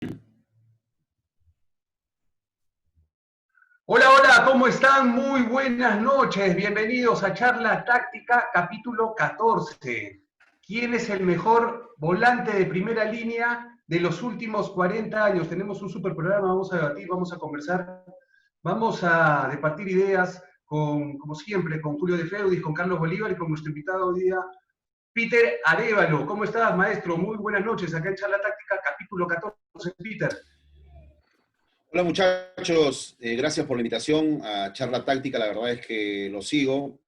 Hola, hola, ¿cómo están? Muy buenas noches. Bienvenidos a Charla Táctica, capítulo 14. ¿Quién es el mejor volante de primera línea de los últimos 40 años? Tenemos un super programa, vamos a debatir, vamos a conversar, vamos a departir ideas con, como siempre, con Julio de Feudis, con Carlos Bolívar y con nuestro invitado hoy día, Peter Arévalo. ¿Cómo estás, maestro? Muy buenas noches. Acá en Charla Táctica, capítulo 14, Peter. Hola muchachos, gracias por la invitación a Charla Táctica, la verdad es que lo sigo,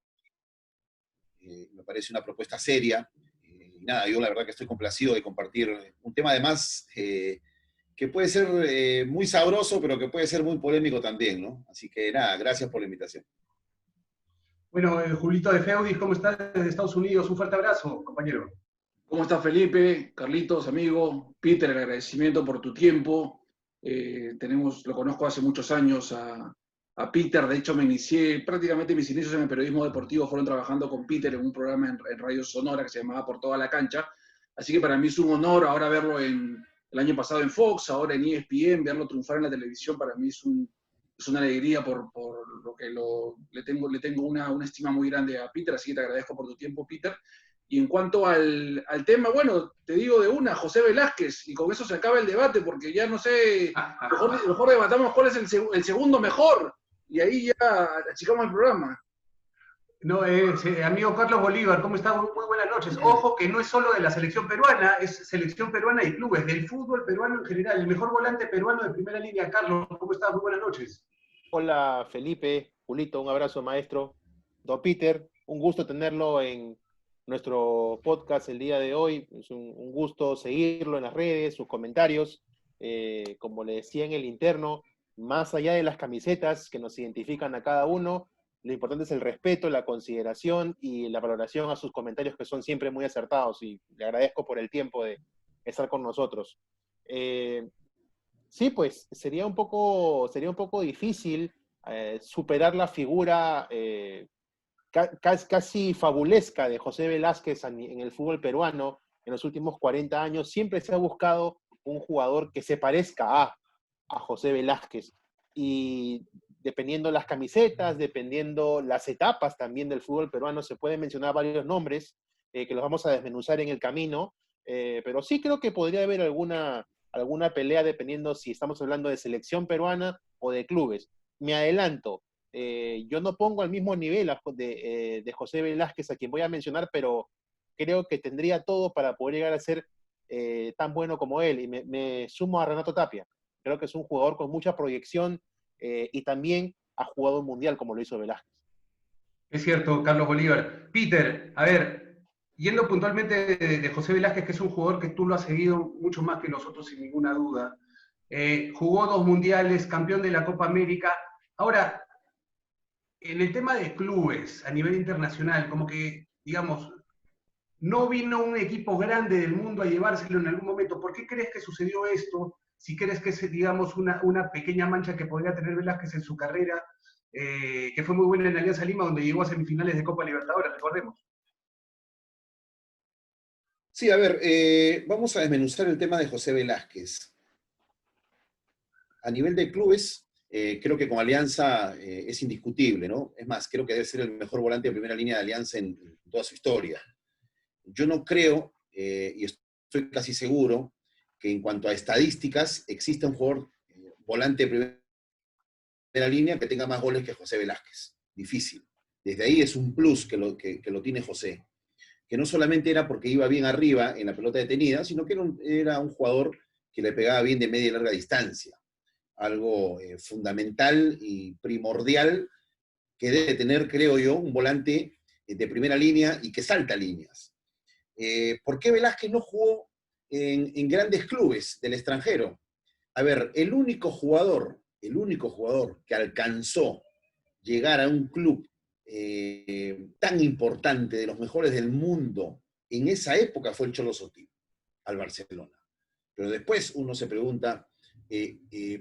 me parece una propuesta seria, y nada, yo la verdad que estoy complacido de compartir un tema además que puede ser muy sabroso, pero que puede ser muy polémico también, ¿no? Así que nada, gracias por la invitación. Bueno, Julito de Feudis, ¿cómo estás desde Estados Unidos? Un fuerte abrazo, compañero. ¿Cómo estás, Felipe? Carlitos, amigo. Peter, el agradecimiento por tu tiempo. Lo conozco hace muchos años a Peter. De hecho, prácticamente mis inicios en el periodismo deportivo fueron trabajando con Peter en un programa en Radio Sonora que se llamaba Por Toda la Cancha. Así que para mí es un honor ahora verlo el año pasado en Fox, ahora en ESPN, verlo triunfar en la televisión. Para mí es una alegría por lo que le tengo una estima muy grande a Peter. Así que te agradezco por tu tiempo, Peter. Y en cuanto al tema, bueno, te digo de una, José Velázquez, y con eso se acaba el debate, porque ya no sé, mejor debatamos cuál es el segundo mejor, y ahí ya achicamos el programa. No, amigo Carlos Bolívar, ¿cómo está? Muy buenas noches. Ojo que no es solo de la selección peruana, es selección peruana y clubes, del fútbol peruano en general. El mejor volante peruano de primera línea. Carlos, ¿cómo estás? Muy buenas noches. Hola Felipe, Julito, un abrazo maestro. Don Peter, un gusto tenerlo en nuestro podcast el día de hoy. Es un gusto seguirlo en las redes, sus comentarios. Como le decía en el interno, más allá de las camisetas que nos identifican a cada uno, lo importante es el respeto, la consideración y la valoración a sus comentarios que son siempre muy acertados y le agradezco por el tiempo de estar con nosotros. Eh, Sí, pues sería un poco difícil superar la figura casi fabulesca de José Velázquez en el fútbol peruano en los últimos 40 años. Siempre se ha buscado un jugador que se parezca a José Velázquez. Y dependiendo las camisetas, dependiendo las etapas también del fútbol peruano, se pueden mencionar varios nombres que los vamos a desmenuzar en el camino. Pero sí creo que podría haber alguna pelea dependiendo si estamos hablando de selección peruana o de clubes. Me adelanto, yo no pongo al mismo nivel de José Velázquez, a quien voy a mencionar, pero creo que tendría todo para poder llegar a ser tan bueno como él. Y me sumo a Renato Tapia. Creo que es un jugador con mucha proyección y también ha jugado un mundial como lo hizo Velázquez. Es cierto, Carlos Bolívar. Peter, a ver, yendo puntualmente de José Velázquez, que es un jugador que tú lo has seguido mucho más que nosotros sin ninguna duda. Jugó 2 mundiales, campeón de la Copa América. Ahora, en el tema de clubes a nivel internacional, como que, digamos, no vino un equipo grande del mundo a llevárselo en algún momento. ¿Por qué crees que sucedió esto? Si crees que es, digamos, una pequeña mancha que podría tener Velázquez en su carrera, que fue muy buena en Alianza Lima, donde llegó a semifinales de Copa Libertadores, recordemos. Sí, a ver, vamos a desmenuzar el tema de José Velázquez. A nivel de clubes, creo que con Alianza es indiscutible, ¿no? Es más, creo que debe ser el mejor volante de primera línea de Alianza en toda su historia. Yo no creo, y estoy casi seguro, que en cuanto a estadísticas exista un jugador volante de primera línea que tenga más goles que José Velázquez. Difícil. Desde ahí es un plus que lo tiene José. Que no solamente era porque iba bien arriba en la pelota detenida, sino que era un jugador que le pegaba bien de media y larga distancia. Algo fundamental y primordial que debe tener, creo yo, un volante de primera línea y que salta líneas. ¿Por qué Velázquez no jugó en grandes clubes del extranjero? A ver, el único jugador que alcanzó llegar a un club tan importante, de los mejores del mundo, en esa época fue el Cholo Sotillo, al Barcelona. Pero después uno se pregunta,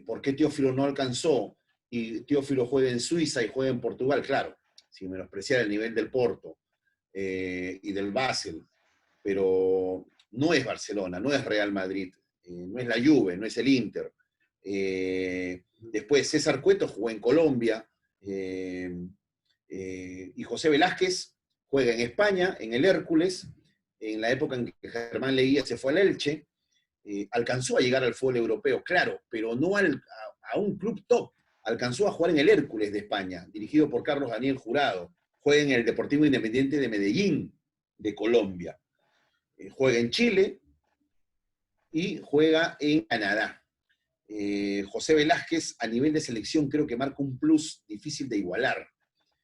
¿por qué Teófilo no alcanzó? Y Teófilo juega en Suiza y juega en Portugal, claro, sin menospreciar el nivel del Porto y del Basel, pero no es Barcelona, no es Real Madrid. no es la Juve, no es el Inter. Después César Cueto jugó en Colombia, y José Velázquez juega en España, en el Hércules, en la época en que Germán Leguía se fue al Elche. Alcanzó a llegar al fútbol europeo, claro, pero no a un club top. Alcanzó a jugar en el Hércules de España, dirigido por Carlos Daniel Jurado. Juega en el Deportivo Independiente de Medellín, de Colombia. Juega en Chile y juega en Canadá. José Velázquez, a nivel de selección, creo que marca un plus difícil de igualar.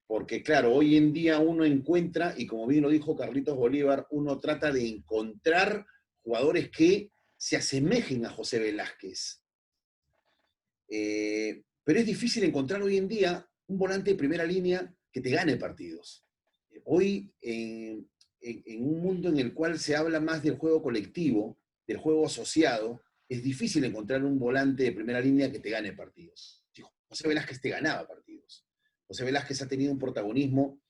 Porque, claro, hoy en día uno encuentra, y como bien lo dijo Carlitos Bolívar, uno trata de encontrar jugadores que se asemejen a José Velázquez. Pero es difícil encontrar hoy en día un volante de primera línea que te gane partidos. Hoy, en un mundo en el cual se habla más del juego colectivo, del juego asociado, es difícil encontrar un volante de primera línea que te gane partidos. José Velázquez te ganaba partidos. José Velázquez ha tenido un protagonismo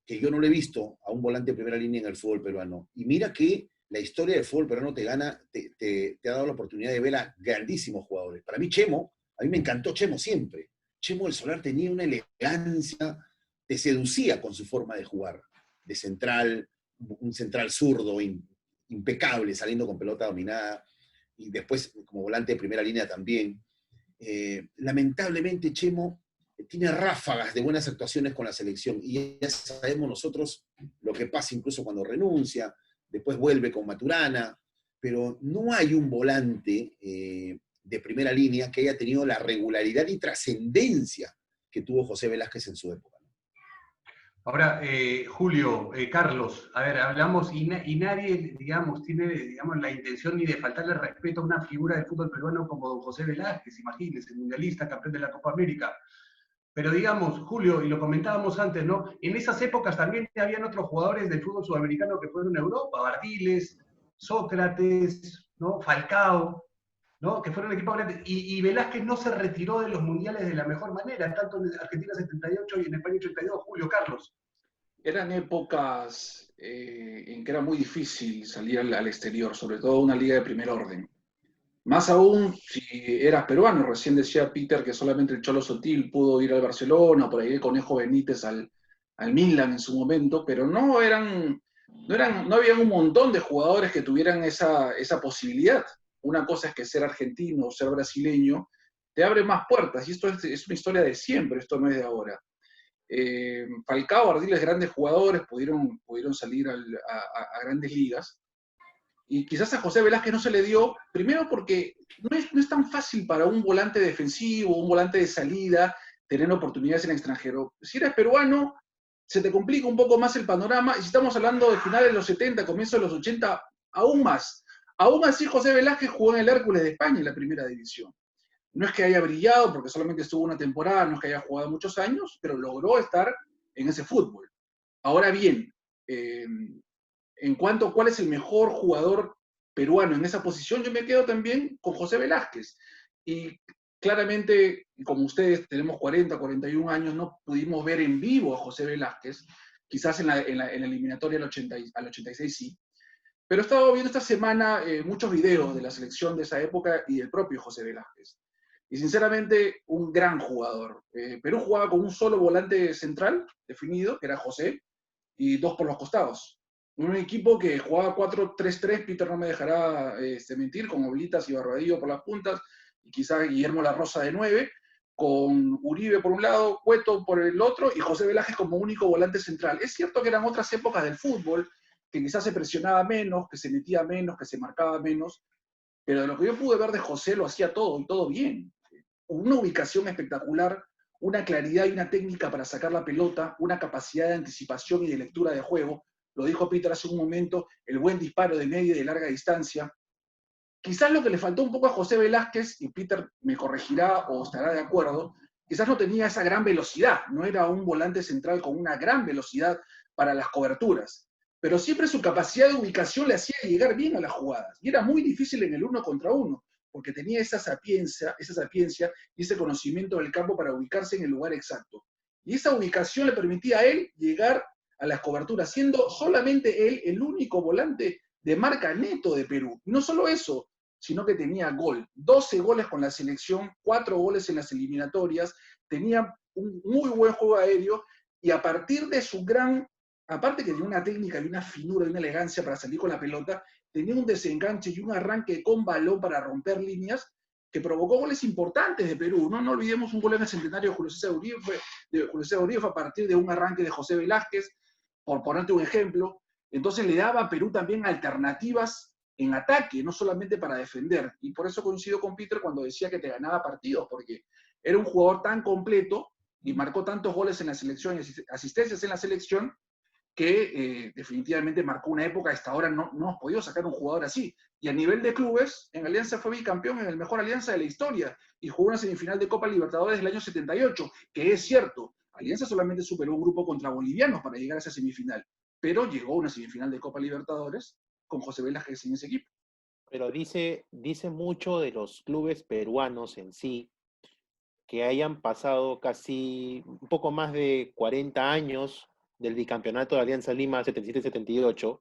que yo no le he visto a un volante de primera línea en el fútbol peruano. Y mira que la historia del fútbol peruano te ha dado la oportunidad de ver a grandísimos jugadores. Para mí, Chemo, a mí me encantó Chemo siempre. Chemo del Solar tenía una elegancia, te seducía con su forma de jugar, de central, un central zurdo, impecable, saliendo con pelota dominada, y después como volante de primera línea también. Lamentablemente, Chemo tiene ráfagas de buenas actuaciones con la selección, y ya sabemos nosotros lo que pasa incluso cuando renuncia, después vuelve con Maturana, pero no hay un volante de primera línea que haya tenido la regularidad y trascendencia que tuvo José Velázquez en su época. Ahora, Julio, Carlos, a ver, hablamos y nadie, digamos, tiene la intención ni de faltarle respeto a una figura del fútbol peruano como don José Velázquez, imagínense, mundialista, campeón de la Copa América. Pero digamos, Julio, y lo comentábamos antes, ¿no? En esas épocas también habían otros jugadores del fútbol sudamericano que fueron a Europa, Bardiles, Sócrates, ¿no? Falcao, ¿no? Que fueron equipos grandes. Y Velázquez no se retiró de los mundiales de la mejor manera, tanto en Argentina 78 y en España 82, Julio, Carlos. Eran épocas en que era muy difícil salir al exterior, sobre todo una liga de primer orden. Más aún si eras peruano. Recién decía Peter que solamente el Cholo Sotil pudo ir al Barcelona, por ahí el Conejo Benítez al Milan en su momento, pero no había un montón de jugadores que tuvieran esa posibilidad. Una cosa es que ser argentino o ser brasileño te abre más puertas, y esto es una historia de siempre, esto no es de ahora. Falcao, Ardiles, grandes jugadores, pudieron salir a grandes ligas. Y quizás a José Velázquez no se le dio, primero porque no es tan fácil para un volante defensivo, un volante de salida, tener oportunidades en el extranjero. Si eres peruano, se te complica un poco más el panorama, y si estamos hablando de finales de los 70, comienzos de los 80, aún más. Aún así, José Velázquez jugó en el Hércules de España, en la primera división. No es que haya brillado, porque solamente estuvo una temporada, no es que haya jugado muchos años, pero logró estar en ese fútbol. Ahora bien, en cuanto a cuál es el mejor jugador peruano en esa posición, yo me quedo también con José Velázquez. Y claramente, como ustedes tenemos 40, 41 años, no pudimos ver en vivo a José Velázquez, quizás en la eliminatoria al 86 sí, pero he estado viendo esta semana muchos videos de la selección de esa época y del propio José Velázquez. Y sinceramente, un gran jugador. Perú jugaba con un solo volante central definido, que era José, y dos por los costados. Un equipo que jugaba 4-3-3, Peter no me dejará mentir, con Oblitas y Barbadillo por las puntas, y quizás Guillermo La Rosa de 9, con Uribe por un lado, Cueto por el otro, y José Velázquez como único volante central. Es cierto que eran otras épocas del fútbol, que quizás se presionaba menos, que se metía menos, que se marcaba menos, pero de lo que yo pude ver de José lo hacía todo, y todo bien. Una ubicación espectacular, una claridad y una técnica para sacar la pelota, una capacidad de anticipación y de lectura de juego. Lo dijo Peter hace un momento, el buen disparo de media y de larga distancia. Quizás lo que le faltó un poco a José Velázquez, y Peter me corregirá o estará de acuerdo, quizás no tenía esa gran velocidad, no era un volante central con una gran velocidad para las coberturas, pero siempre su capacidad de ubicación le hacía llegar bien a las jugadas, y era muy difícil en el 1 contra 1, porque tenía esa sapiencia y ese conocimiento del campo para ubicarse en el lugar exacto. Y esa ubicación le permitía a él llegar a las coberturas, siendo solamente él el único volante de marca neto de Perú. Y no solo eso, sino que tenía gol. 12 goles con la selección, 4 goles en las eliminatorias, tenía un muy buen juego aéreo, y a partir de su gran, aparte que tenía una técnica y una finura y una elegancia para salir con la pelota, tenía un desenganche y un arranque con balón para romper líneas, que provocó goles importantes de Perú. No olvidemos un gol en el centenario de Julio César Uribe, fue a partir de un arranque de José Velázquez, por ponerte un ejemplo. Entonces le daba a Perú también alternativas en ataque, no solamente para defender. Y por eso coincido con Peter cuando decía que te ganaba partidos, porque era un jugador tan completo y marcó tantos goles en la selección y asistencias en la selección, que definitivamente marcó una época. Hasta ahora no hemos podido sacar un jugador así. Y a nivel de clubes, en Alianza fue bicampeón en el mejor Alianza de la historia y jugó una semifinal de Copa Libertadores del año 78, que es cierto, Alianza solamente superó un grupo contra bolivianos para llegar a esa semifinal, pero llegó a una semifinal de Copa Libertadores con José Velázquez en ese equipo. Pero dice mucho de los clubes peruanos en sí, que hayan pasado casi un poco más de 40 años del bicampeonato de Alianza Lima 77-78,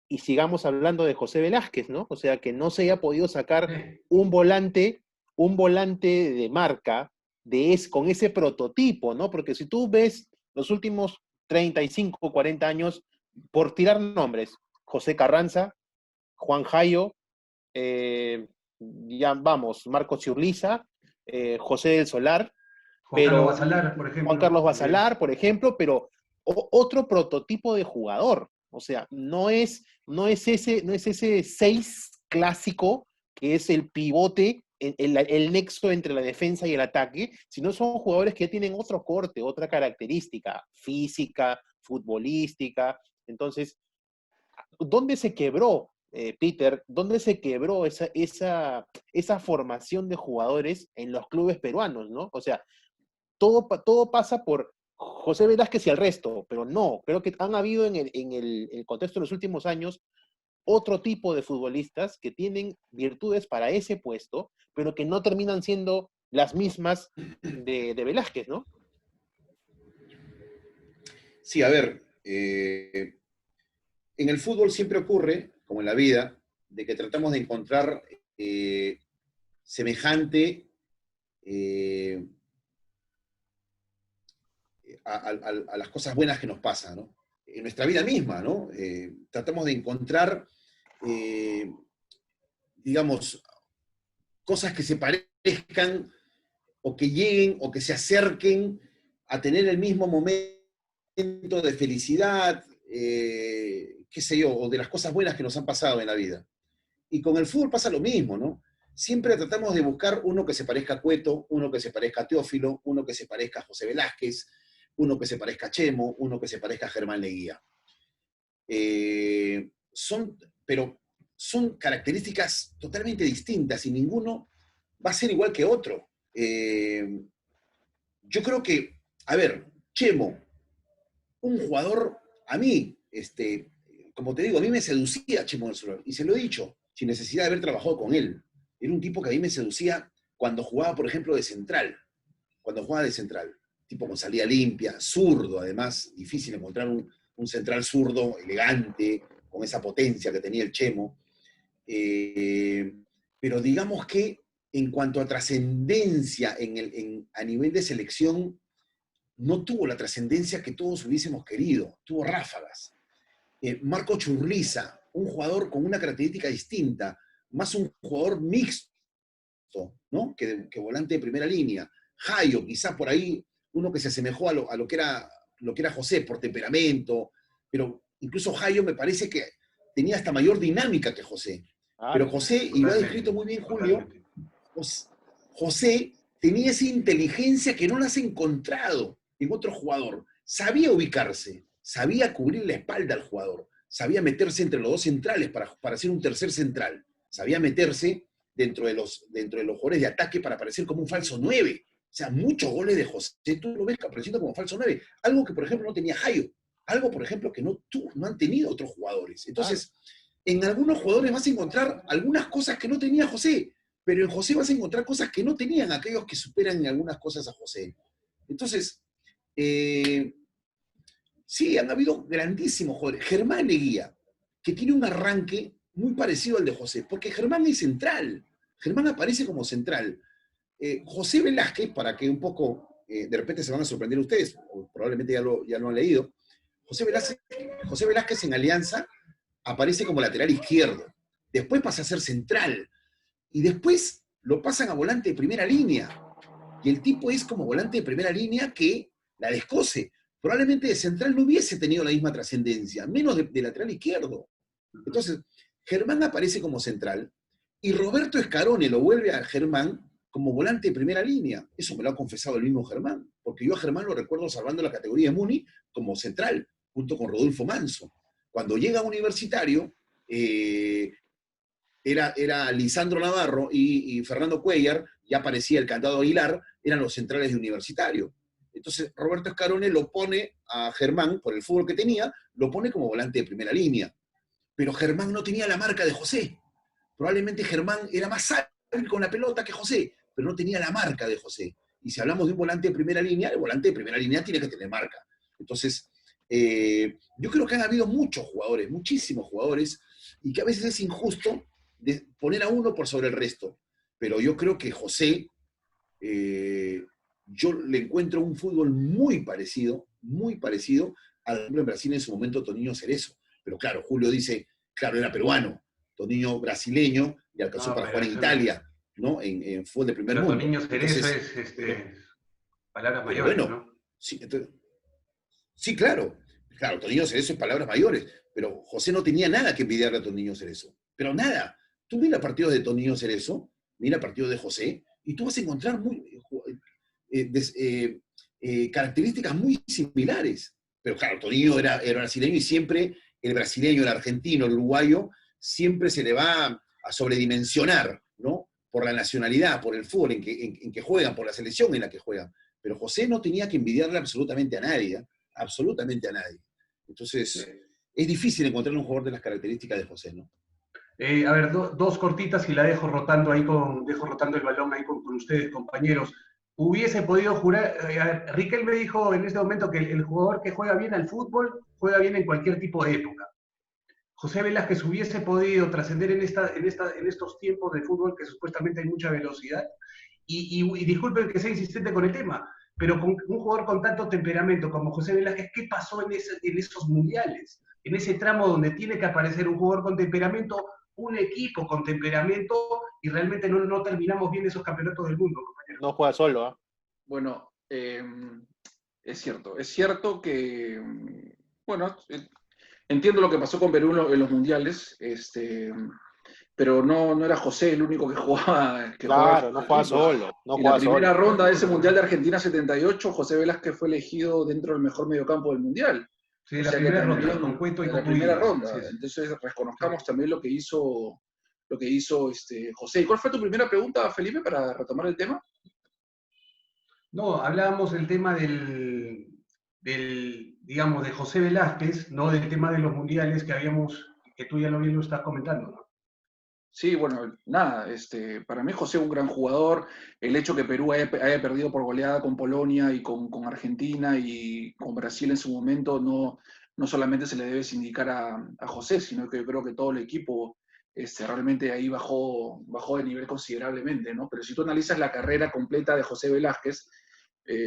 y sigamos hablando de José Velázquez, ¿no? O sea, que no se haya podido sacar un volante de marca con ese prototipo, ¿no? Porque si tú ves los últimos 35, 40 años, por tirar nombres, José Carranza, Juan Jayo, ya vamos, Marcos Urliza, José del Solar, Juan Carlos Basalar, por ejemplo. Juan Carlos Basalar, por ejemplo, pero otro prototipo de jugador. O sea, no es ese 6 clásico que es el pivote, el nexo entre la defensa y el ataque, sino son jugadores que tienen otro corte, otra característica física, futbolística. Entonces, ¿dónde se quebró, Peter? ¿Dónde se quebró esa formación de jugadores en los clubes peruanos, ¿no? O sea, todo pasa por José Velázquez y el resto, pero no, creo que han habido en el contexto de los últimos años otro tipo de futbolistas que tienen virtudes para ese puesto, pero que no terminan siendo las mismas de Velázquez, ¿no? Sí, a ver, en el fútbol siempre ocurre, como en la vida, de que tratamos de encontrar semejante a las cosas buenas que nos pasan, ¿no? En nuestra vida misma, ¿no? Tratamos de encontrar, digamos, cosas que se parezcan o que lleguen o que se acerquen a tener el mismo momento de felicidad, qué sé yo, o de las cosas buenas que nos han pasado en la vida. Y con el fútbol pasa lo mismo, ¿no? Siempre tratamos de buscar uno que se parezca a Cueto, uno que se parezca a Teófilo, uno que se parezca a José Velázquez, uno que se parezca a Chemo, uno que se parezca a Germán Leguía. Pero son características totalmente distintas y ninguno va a ser igual que otro. Yo creo que, a ver, Chemo, un jugador, a mí, como te digo, a mí me seducía Chemo del Solar, y se lo he dicho, sin necesidad de haber trabajado con él. Era un tipo que a mí me seducía cuando jugaba, por ejemplo, de central. Cuando jugaba de central. Tipo con salida limpia, zurdo, además, difícil encontrar un central zurdo, elegante, con esa potencia que tenía el Chemo. Pero digamos que en cuanto a trascendencia a nivel de selección, no tuvo la trascendencia que todos hubiésemos querido, tuvo ráfagas. Marco Churliza, un jugador con una característica distinta, más un jugador mixto, ¿no? que volante de primera línea. Jayo, quizás por ahí, uno que se asemejó a lo que era José por temperamento, pero incluso Jayo me parece que tenía hasta mayor dinámica que José. Pero José, y lo ha descrito muy bien Julio, José tenía esa inteligencia que no la has encontrado en otro jugador. Sabía ubicarse, sabía cubrir la espalda al jugador, sabía meterse entre los dos centrales para hacer un tercer central, sabía meterse dentro de los jugadores de ataque para parecer como un falso 9. O sea, muchos goles de José, tú lo ves apareciendo como falso 9. Algo que, por ejemplo, no tenía Jayo. Algo, por ejemplo, que no han tenido otros jugadores. Entonces, en algunos jugadores vas a encontrar algunas cosas que no tenía José, pero en José vas a encontrar cosas que no tenían aquellos que superan en algunas cosas a José. Entonces, sí, han habido grandísimos jugadores. Germán Leguía, que tiene un arranque muy parecido al de José, porque Germán es central. Germán aparece como central. José Velázquez, para que un poco, de repente se van a sorprender ustedes, o probablemente ya lo han leído, José Velázquez en Alianza aparece como lateral izquierdo. Después pasa a ser central. Y después lo pasan a volante de primera línea. Y el tipo es como volante de primera línea que la descoce. Probablemente de central no hubiese tenido la misma trascendencia, menos de lateral izquierdo. Entonces, Germán aparece como central y Roberto Escarone lo vuelve a Germán como volante de primera línea. Eso me lo ha confesado el mismo Germán, porque yo a Germán lo recuerdo salvando la categoría de Muni como central, junto con Rodolfo Manso. Cuando llega a Universitario, era Lisandro Navarro y Fernando Cuellar, ya aparecía el Cantado Aguilar, eran los centrales de Universitario. Entonces Roberto Escarone lo pone a Germán, por el fútbol que tenía, lo pone como volante de primera línea. Pero Germán no tenía la marca de José. Probablemente Germán era más hábil con la pelota que José, pero no tenía la marca de José. Y si hablamos de un volante de primera línea, el volante de primera línea tiene que tener marca. Entonces, yo creo que han habido muchos jugadores, muchísimos jugadores, y que a veces es injusto de poner a uno por sobre el resto. Pero yo creo que José, yo le encuentro un fútbol muy parecido al en Brasil en su momento Toninho Cerezo. Pero claro, Julio dice, claro, era peruano, Toninho brasileño, y alcanzó para jugar en Italia, ¿no? En fútbol de primer Pero mundo. Toninho Cerezo Entonces, es palabras pero mayores, bueno, ¿no? sí, entonces, sí, claro. Claro, Toninho Cerezo es palabras mayores, pero José no tenía nada que envidiarle a Toninho Cerezo. Pero nada. Tú mira partidos de Toninho Cerezo, mira partidos de José, y tú vas a encontrar características muy similares. Pero claro, Toninho era brasileño y siempre el brasileño, el argentino, el uruguayo, siempre se le va a sobredimensionar, ¿no? Por la nacionalidad, por el fútbol en que juegan, por la selección en la que juegan. Pero José no tenía que envidiarle absolutamente a nadie, ¿eh? Absolutamente a nadie. Entonces, es difícil encontrar un jugador de las características de José, ¿no? A ver, dos cortitas y la dejo rotando ahí dejo rotando el balón ahí con ustedes, compañeros. Hubiese podido jurar, a ver, Riquelme dijo en este momento que el jugador que juega bien al fútbol juega bien en cualquier tipo de época. José Velázquez hubiese podido trascender en estos tiempos de fútbol que supuestamente hay mucha velocidad. Y disculpen que sea insistente con el tema, pero con un jugador con tanto temperamento como José Velázquez, ¿qué pasó en esos mundiales? En ese tramo donde tiene que aparecer un jugador con temperamento, un equipo con temperamento, y realmente no terminamos bien esos campeonatos del mundo, compañero. No juega solo, ¿eh? Bueno, es cierto que, bueno, entiendo lo que pasó con Perú en los mundiales, pero no era José el único que jugaba. Claro, no juega solo. No Y la juega primera solo. ronda de ese Mundial de Argentina 78, José Velázquez fue elegido dentro del mejor mediocampo del Mundial. Sí, O la sea que primera ronda, también, con Cueto y en con la primera Pulido. ronda. Entonces reconozcamos también lo que hizo José. ¿Y cuál fue tu primera pregunta, Felipe, para retomar el tema? No, hablábamos del tema digamos, de José Velázquez, no del tema de los mundiales que tú ya lo estás comentando, ¿no? Sí, bueno, nada, para mí José es un gran jugador. El hecho que Perú haya perdido por goleada con Polonia y con Argentina y con Brasil en su momento no solamente se le debe sindicar a José, sino que yo creo que todo el equipo realmente ahí bajó de nivel considerablemente, ¿no? Pero si tú analizas la carrera completa de José Velázquez,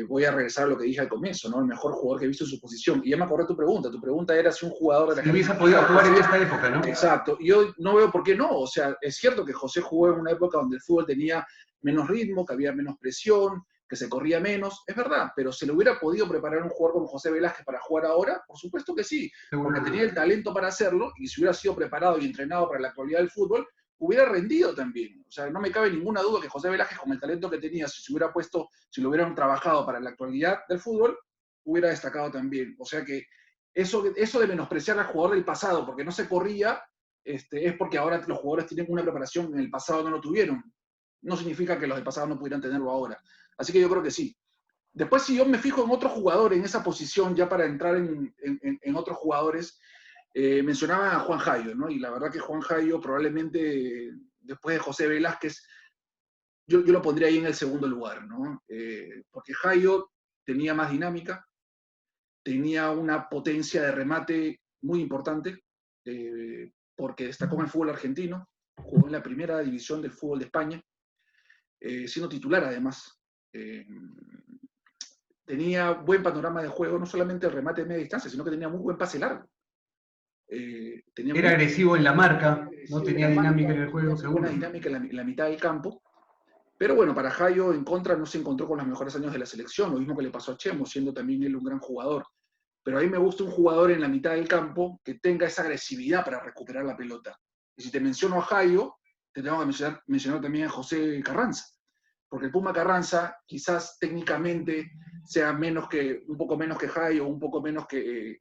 voy a regresar a lo que dije al comienzo, ¿no? El mejor jugador que he visto en su posición. Y ya me acordé tu pregunta. Tu pregunta era si un jugador de la Si hubiese característica podido de jugar en José. esta época, ¿no? Exacto. Y yo no veo por qué no. O sea, es cierto que José jugó en una época donde el fútbol tenía menos ritmo, que había menos presión, que se corría menos. Es verdad, pero ¿se le hubiera podido preparar un jugador como José Velázquez para jugar ahora? Por supuesto que sí, porque tenía el talento para hacerlo y si hubiera sido preparado y entrenado para la actualidad del fútbol, hubiera rendido también. O sea, no me cabe ninguna duda que José Velázquez, con el talento que tenía, si se hubiera puesto, si lo hubieran trabajado para la actualidad del fútbol, hubiera destacado también. O sea que eso de menospreciar al jugador del pasado porque no se corría, es porque ahora los jugadores tienen una preparación en el pasado no lo tuvieron. No significa que los del pasado no pudieran tenerlo ahora. Así que yo creo que sí. Después, si yo me fijo en otro jugador en esa posición, ya para entrar en otros jugadores, mencionaba a Juan Jayo, ¿no? Y la verdad que Juan Jayo probablemente, después de José Velázquez, yo lo pondría ahí en el segundo lugar, ¿no? Porque Jayo tenía más dinámica, tenía una potencia de remate muy importante, porque destacó en el fútbol argentino, jugó en la primera división del fútbol de España, siendo titular además. Tenía buen panorama de juego, no solamente el remate de media distancia, sino que tenía muy buen pase largo. Era agresivo en la marca, no tenía dinámica en el juego, seguro. Buena dinámica en la mitad del campo. Pero bueno, para Jairo en contra no se encontró con los mejores años de la selección, lo mismo que le pasó a Chemo, siendo también él un gran jugador. Pero a mí me gusta un jugador en la mitad del campo que tenga esa agresividad para recuperar la pelota. Y si te menciono a Jairo, te tengo que mencionar también a José Carranza. Porque el Puma Carranza quizás técnicamente sea un poco menos que Jairo, un poco menos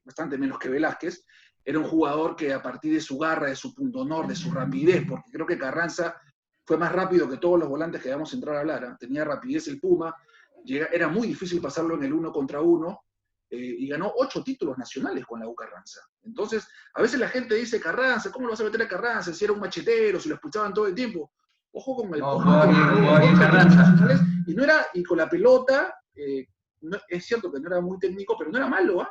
bastante menos que Velázquez. Era un jugador que a partir de su garra, de su punto honor, de su rapidez, porque creo que Carranza fue más rápido que todos los volantes que vamos a entrar a hablar, ¿eh? Tenía rapidez el Puma, era muy difícil pasarlo en el 1 contra 1, y ganó 8 títulos nacionales con la U Carranza. Entonces, a veces la gente dice, Carranza, ¿cómo lo vas a meter a Carranza? Si era un machetero, si lo expulsaban todo el tiempo. Ojo con el Puma. Jugaba bien Carranza. Y con la pelota, es cierto que no era muy técnico, pero no era malo, ¿ah?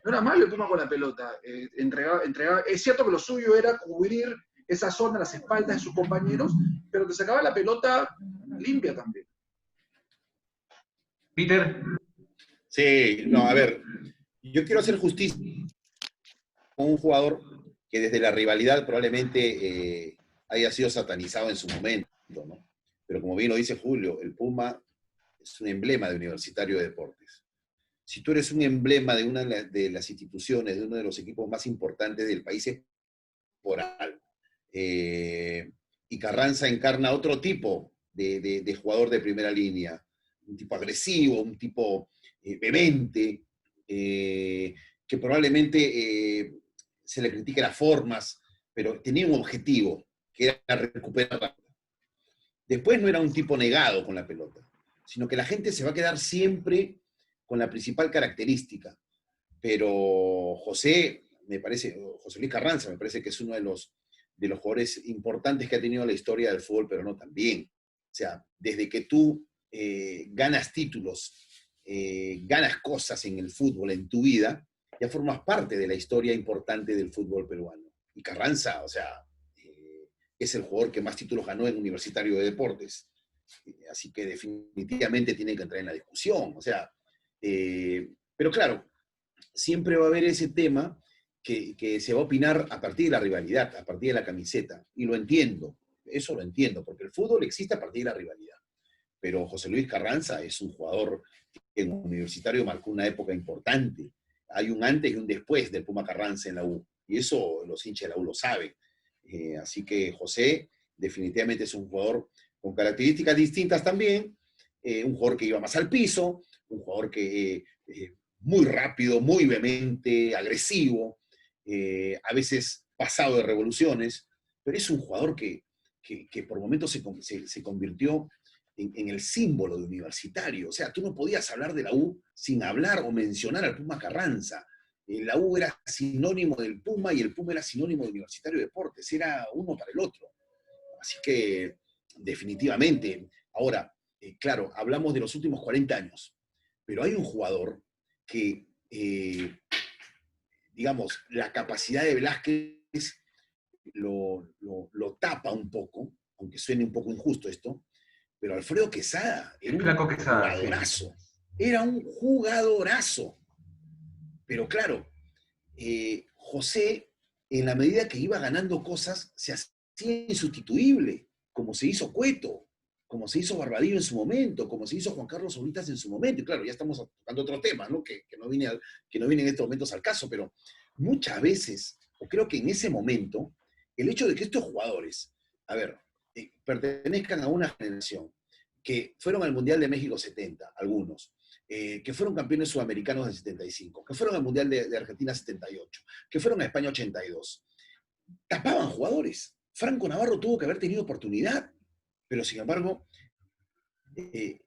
No era malo el Puma con la pelota. Entregaba. Es cierto que lo suyo era cubrir esa zona, las espaldas de sus compañeros, pero te sacaba la pelota limpia también. Peter. Sí, no, a ver, yo quiero hacer justicia con un jugador que desde la rivalidad probablemente haya sido satanizado en su momento, ¿no? Pero como bien lo dice Julio, el Puma es un emblema de Universitario de Deportes. Si tú eres un emblema de una de las instituciones, de uno de los equipos más importantes del país, es por algo. Y Carranza encarna otro tipo de jugador de primera línea, un tipo agresivo, un tipo vehemente, que probablemente se le critique las formas, pero tenía un objetivo, que era recuperar. Después no era un tipo negado con la pelota, sino que la gente se va a quedar siempre con la principal característica. Pero José Luis Carranza me parece que es uno de los jugadores importantes que ha tenido la historia del fútbol peruano también. O sea, desde que tú ganas títulos, ganas cosas en el fútbol, en tu vida, ya formas parte de la historia importante del fútbol peruano. Y Carranza, o sea, es el jugador que más títulos ganó en Universitario de Deportes. Así que definitivamente tiene que entrar en la discusión. O sea, pero claro, siempre va a haber ese tema que se va a opinar a partir de la rivalidad, a partir de la camiseta. Y lo entiendo, eso lo entiendo, porque el fútbol existe a partir de la rivalidad. Pero José Luis Carranza es un jugador que en Universitario marcó una época importante. Hay un antes y un después del Puma Carranza en la U. Y eso los hinchas de la U lo saben. Así que José definitivamente es un jugador con características distintas también. Un jugador que iba más al piso, un jugador que muy rápido, muy vehemente, agresivo, a veces pasado de revoluciones, pero es un jugador que por momentos se convirtió en el símbolo de Universitario. O sea, tú no podías hablar de la U sin hablar o mencionar al Puma Carranza. La U era sinónimo del Puma y el Puma era sinónimo de Universitario de Deportes. Era uno para el otro. Así que, definitivamente, ahora, claro, hablamos de los últimos 40 años, pero hay un jugador que, digamos, la capacidad de Velázquez lo tapa un poco, aunque suene un poco injusto esto, pero Alfredo Quesada era un jugadorazo. Sí. Era un jugadorazo. Pero claro, José, en la medida que iba ganando cosas, se hacía insustituible, como se hizo Cueto, como se hizo Barbadillo en su momento, como se hizo Juan Carlos Oblitas en su momento. Y claro, ya estamos tocando otro tema, ¿no? Que no viene en estos momentos al caso, pero muchas veces, o creo que en ese momento, el hecho de que estos jugadores, a ver, pertenezcan a una generación que fueron al Mundial de México 70, algunos, que fueron campeones sudamericanos del 75, que fueron al Mundial de Argentina 78, que fueron a España 82, tapaban jugadores. Franco Navarro tuvo que haber tenido oportunidad, pero sin embargo,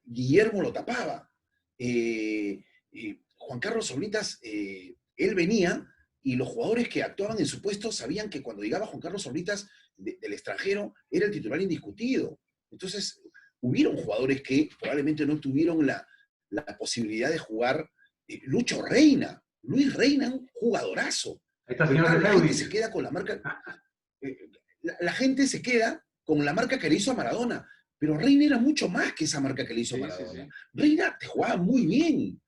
Guillermo lo tapaba. Juan Carlos Oblitas, él venía y los jugadores que actuaban en su puesto sabían que cuando llegaba Juan Carlos Oblitas del extranjero era el titular indiscutido. Entonces, hubieron jugadores que probablemente no tuvieron la posibilidad de jugar. Lucho Reina, Luis Reina, un jugadorazo. Ahí está, señor la gente se queda con la marca. La gente se queda con la marca que le hizo a Maradona, pero Reina era mucho más que esa marca que le hizo a Maradona. Sí. Reina te jugaba muy bien.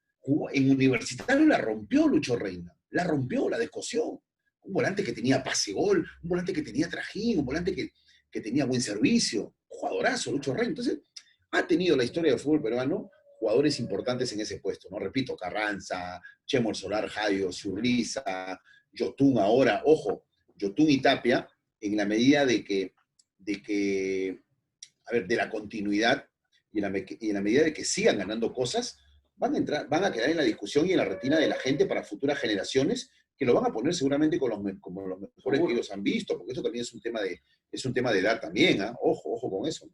En Universitario la rompió Lucho Reina. La rompió, la descosió. Un volante que tenía pase-gol, un volante que tenía trajín, un volante que tenía buen servicio. Jugadorazo, Lucho Reina. Entonces, ha tenido la historia del fútbol peruano jugadores importantes en ese puesto, ¿no? Repito, Carranza, Chemo Solar, Jairo, Zurriza, Yotún ahora, ojo, Yotún y Tapia, en la medida de que a ver, de la continuidad y en la medida de que sigan ganando cosas, van a quedar en la discusión y en la retina de la gente para futuras generaciones que lo van a poner seguramente como los mejores que ellos han visto, porque eso también es un tema de edad también, ¿eh? Ojo con eso.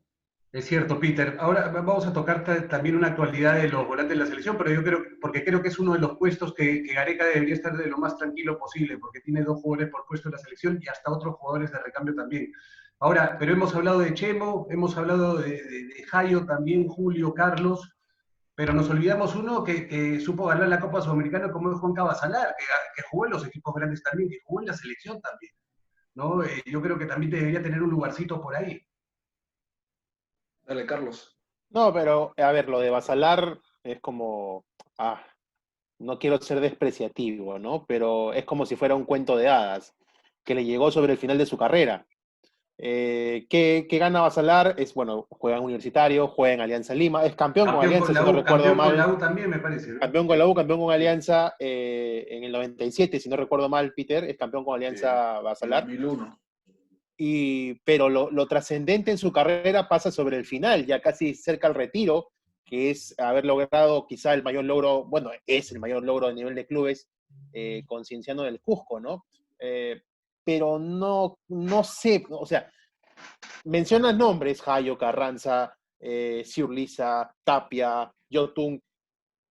Es cierto, Peter. Ahora vamos a tocar también una actualidad de los volantes de la selección, pero yo creo que es uno de los puestos que Gareca debería estar de lo más tranquilo posible, porque tiene 2 jugadores por puesto en la selección y hasta otros jugadores de recambio también. Ahora, pero hemos hablado de Chemo, hemos hablado de Jairo también, Julio, Carlos, pero nos olvidamos uno que supo ganar la Copa Sudamericana como es Juan Cabasalar, que jugó en los equipos grandes también, que jugó en la selección también, ¿no? Yo creo que también debería tener un lugarcito por ahí. Dale, Carlos. No, pero, a ver, lo de Basalar es como, no quiero ser despreciativo, ¿no? Pero es como si fuera un cuento de hadas que le llegó sobre el final de su carrera. ¿Qué gana Basalar? Es, bueno, juega en Universitario, juega en Alianza Lima, es campeón con Alianza, si no recuerdo mal. Campeón con la U también, me parece, ¿no? Campeón con la U, campeón con Alianza en el 97, si no recuerdo mal, Peter, es campeón con Alianza Basalar. 2001. Pero lo trascendente en su carrera pasa sobre el final, ya casi cerca al retiro, que es haber logrado quizá el mayor logro, bueno, es el mayor logro a nivel de clubes con Cienciano del Cusco, ¿no? Pero no sé, o sea, mencionas nombres, Jairo, Carranza, Zurliza, Tapia, Yotun,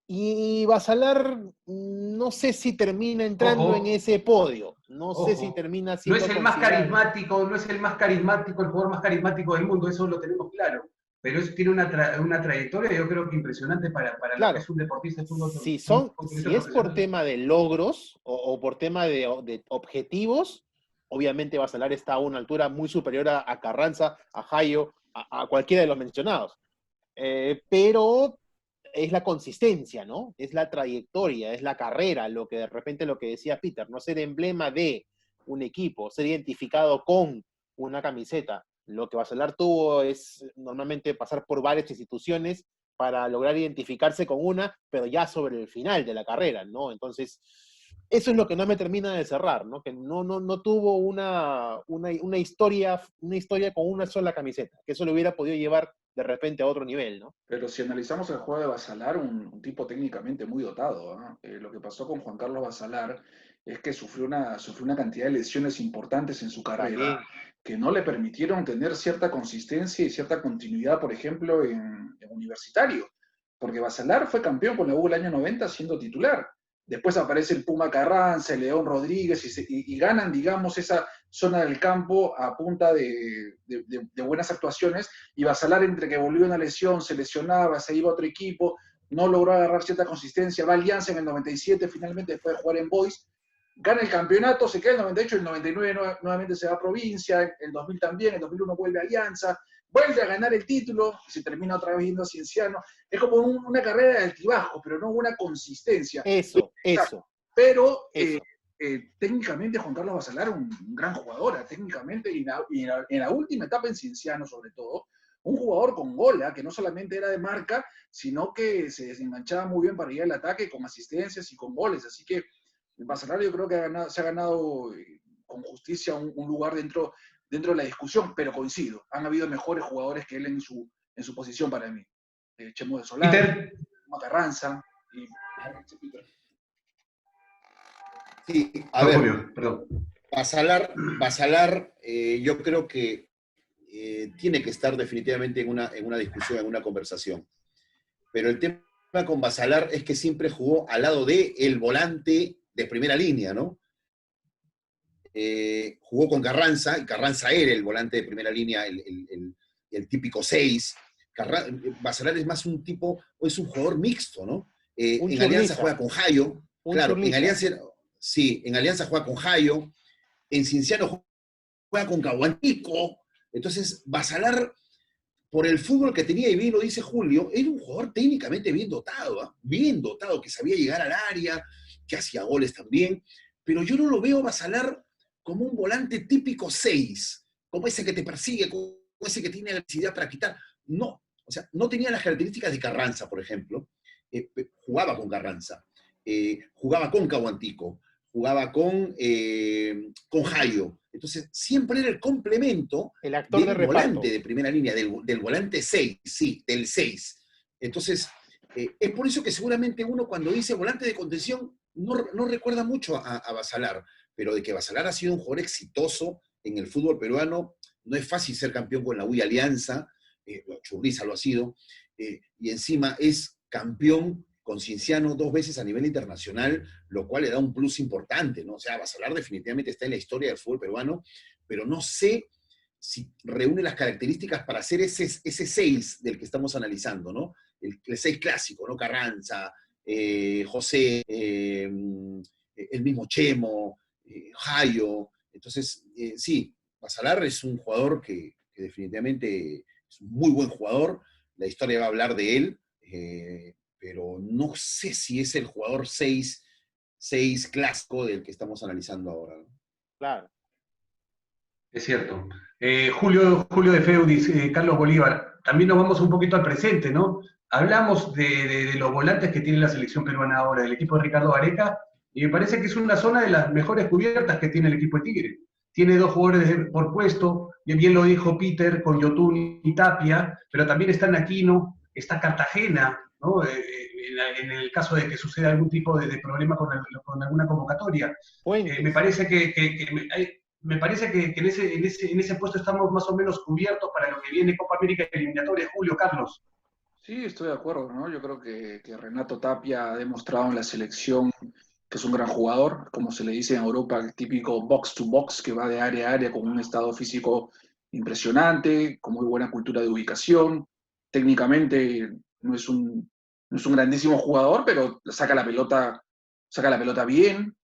y Basalar no sé si termina entrando en ese podio, no sé si termina siendo no es el más carismático, el jugador más carismático del mundo, eso lo tenemos claro, pero tiene una trayectoria yo creo que impresionante para claro, lo que es un deportista de fútbol. Si es por tema de logros o por tema de objetivos, obviamente Basalar está a una altura muy superior a Carranza, a Jairo, a cualquiera de los mencionados. Pero es la consistencia, ¿no? Es la trayectoria, es la carrera, lo que de repente lo que decía Peter, no ser emblema de un equipo, ser identificado con una camiseta. Lo que Basalar tuvo es normalmente pasar por varias instituciones para lograr identificarse con una, pero ya sobre el final de la carrera, ¿no? Entonces, eso es lo que no me termina de cerrar, ¿no? Que no tuvo una historia con una sola camiseta, que eso lo hubiera podido llevar de repente a otro nivel, ¿no? Pero si analizamos el juego de Basalar, un tipo técnicamente muy dotado, ¿eh? Lo que pasó con Juan Carlos Basalar es que sufrió una cantidad de lesiones importantes en su carrera que no le permitieron tener cierta consistencia y cierta continuidad, por ejemplo, en Universitario. Porque Basalar fue campeón con la U el año 90 siendo titular. Después aparece el Puma Carranza, el León Rodríguez y ganan, digamos, esa zona del campo a punta de buenas actuaciones. Y Basalar, entre que volvió una lesión, se lesionaba, se iba a otro equipo, no logró agarrar cierta consistencia, va a Alianza en el 97, finalmente después de jugar en Boys, gana el campeonato, se queda en el 98, el 99 nuevamente se va a Provincia, el 2000 también, el 2001 vuelve a Alianza, vuelve a ganar el título, se termina otra vez yendo a Cienciano. Es como una carrera de altibajos, pero no una consistencia. Eso. Pero técnicamente Juan Carlos Basalar un gran jugador, técnicamente, y en la última etapa en Cienciano sobre todo, un jugador con gol, que no solamente era de marca, sino que se desenganchaba muy bien para ir al ataque con asistencias y con goles. Así que Basalar yo creo que se ha ganado con justicia un lugar dentro de la discusión, pero coincido, han habido mejores jugadores que él en su posición para mí. Chemo de Solar, Carranza y sí, a ver, perdón. Basalar yo creo que tiene que estar definitivamente en una discusión, en una conversación. Pero el tema con Basalar es que siempre jugó al lado de el volante de primera línea, ¿no? Jugó con Carranza, y Carranza era el volante de primera línea, el típico 6. Basalar es más un tipo, o es un jugador mixto, ¿no? En Alianza juega con Jairo, claro, en Alianza juega con Jairo, en Cienciano juega con Caguantico. Entonces, Basalar, por el fútbol que tenía, y bien lo dice Julio, era un jugador técnicamente bien dotado, ¿eh? Bien dotado, que sabía llegar al área, que hacía goles también, pero yo no lo veo a Basalar como un volante típico 6, como ese que te persigue, como ese que tiene necesidad para quitar. No, o sea, no tenía las características de Carranza, por ejemplo. Jugaba con Carranza, jugaba con Caguantico, jugaba con Jayo. Entonces, siempre era el complemento El actor de del reparto. volante de primera línea, del volante 6, sí, del 6. Entonces, es por eso que seguramente uno cuando dice volante de contención no recuerda mucho a Basalar, pero de que Basalar ha sido un jugador exitoso en el fútbol peruano, no es fácil ser campeón con la UI Alianza, Churriza lo ha sido, y encima es campeón con Cienciano 2 veces a nivel internacional, lo cual le da un plus importante, ¿no? O sea, Basalar definitivamente está en la historia del fútbol peruano, pero no sé si reúne las características para ser ese 6 del que estamos analizando, ¿no? El 6 clásico, ¿no? Carranza, José, el mismo Chemo, Jayo. Entonces, sí, Basalar es un jugador que definitivamente es un muy buen jugador, la historia va a hablar de él, pero no sé si es el jugador 6 clásico del que estamos analizando ahora, ¿no? Claro. Es cierto. Julio de Feudis, Carlos Bolívar, también nos vamos un poquito al presente, ¿no? Hablamos de los volantes que tiene la selección peruana ahora, el equipo de Ricardo Gareca, y me parece que es una zona de las mejores cubiertas que tiene el equipo de Tigre. Tiene dos jugadores por puesto, bien lo dijo Peter, con Yotun y Tapia, pero también está Aquino, está Cartagena, ¿no? En el caso de que suceda algún tipo de problema con alguna convocatoria. Me Fuentes. parece me parece que en ese puesto estamos más o menos cubiertos para lo que viene Copa América eliminatoria. Julio, Carlos. Sí, estoy de acuerdo, ¿no? Yo creo que Renato Tapia ha demostrado en la selección que es un gran jugador, como se le dice en Europa, el típico box to box que va de área a área con un estado físico impresionante, con muy buena cultura de ubicación. Técnicamente no es no es un grandísimo jugador, pero saca la pelota bien,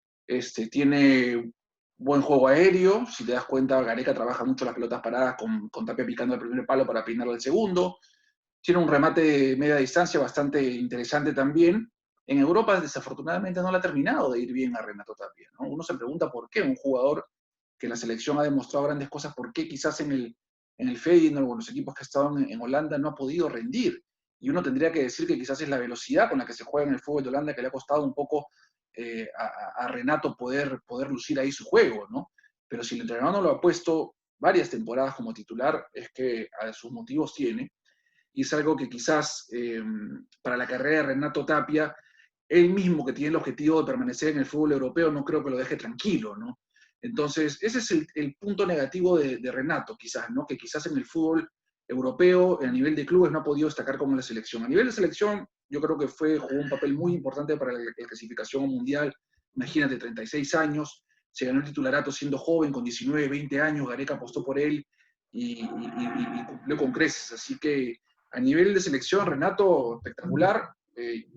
tiene buen juego aéreo. Si te das cuenta, Gareca trabaja mucho las pelotas paradas con Tapia picando el primer palo para peinarlo el segundo. Tiene un remate de media distancia bastante interesante también. En Europa, desafortunadamente, no le ha terminado de ir bien a Renato Tapia, ¿no? Uno se pregunta por qué un jugador que la selección ha demostrado grandes cosas, por qué quizás en el Feyenoord o en los equipos que estaban en Holanda no ha podido rendir. Y uno tendría que decir que quizás es la velocidad con la que se juega en el fútbol de Holanda que le ha costado un poco a Renato poder lucir ahí su juego, ¿no? Pero si el entrenador no lo ha puesto varias temporadas como titular, es que a sus motivos tiene, y es algo que quizás para la carrera de Renato Tapia, él mismo que tiene el objetivo de permanecer en el fútbol europeo, no creo que lo deje tranquilo, ¿no? Entonces, ese es el punto negativo de Renato, quizás, ¿no? Que quizás en el fútbol europeo, a nivel de clubes, no ha podido destacar como en la selección. A nivel de selección, yo creo que jugó un papel muy importante para la clasificación mundial. Imagínate, 36 años, se ganó el titularato siendo joven, con 19, 20 años, Gareca apostó por él y cumplió con creces. Así que a nivel de selección, Renato, espectacular.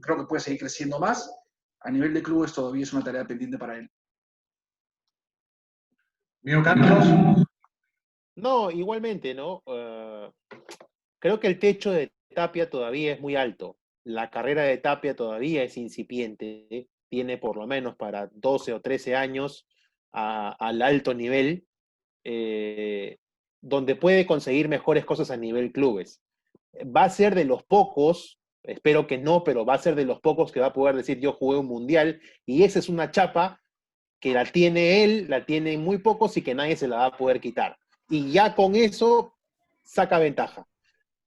Creo que puede seguir creciendo más. A nivel de clubes todavía es una tarea pendiente para él. Mío, Carlos. No, igualmente, ¿no? Creo que el techo de Tapia todavía es muy alto. La carrera de Tapia todavía es incipiente. Tiene por lo menos para 12 o 13 años al alto nivel, donde puede conseguir mejores cosas a nivel clubes. Va a ser de los pocos, espero que no, pero va a ser de los pocos que va a poder decir yo jugué un mundial, y esa es una chapa que la tiene él, la tienen muy pocos y que nadie se la va a poder quitar. Y ya con eso saca ventaja.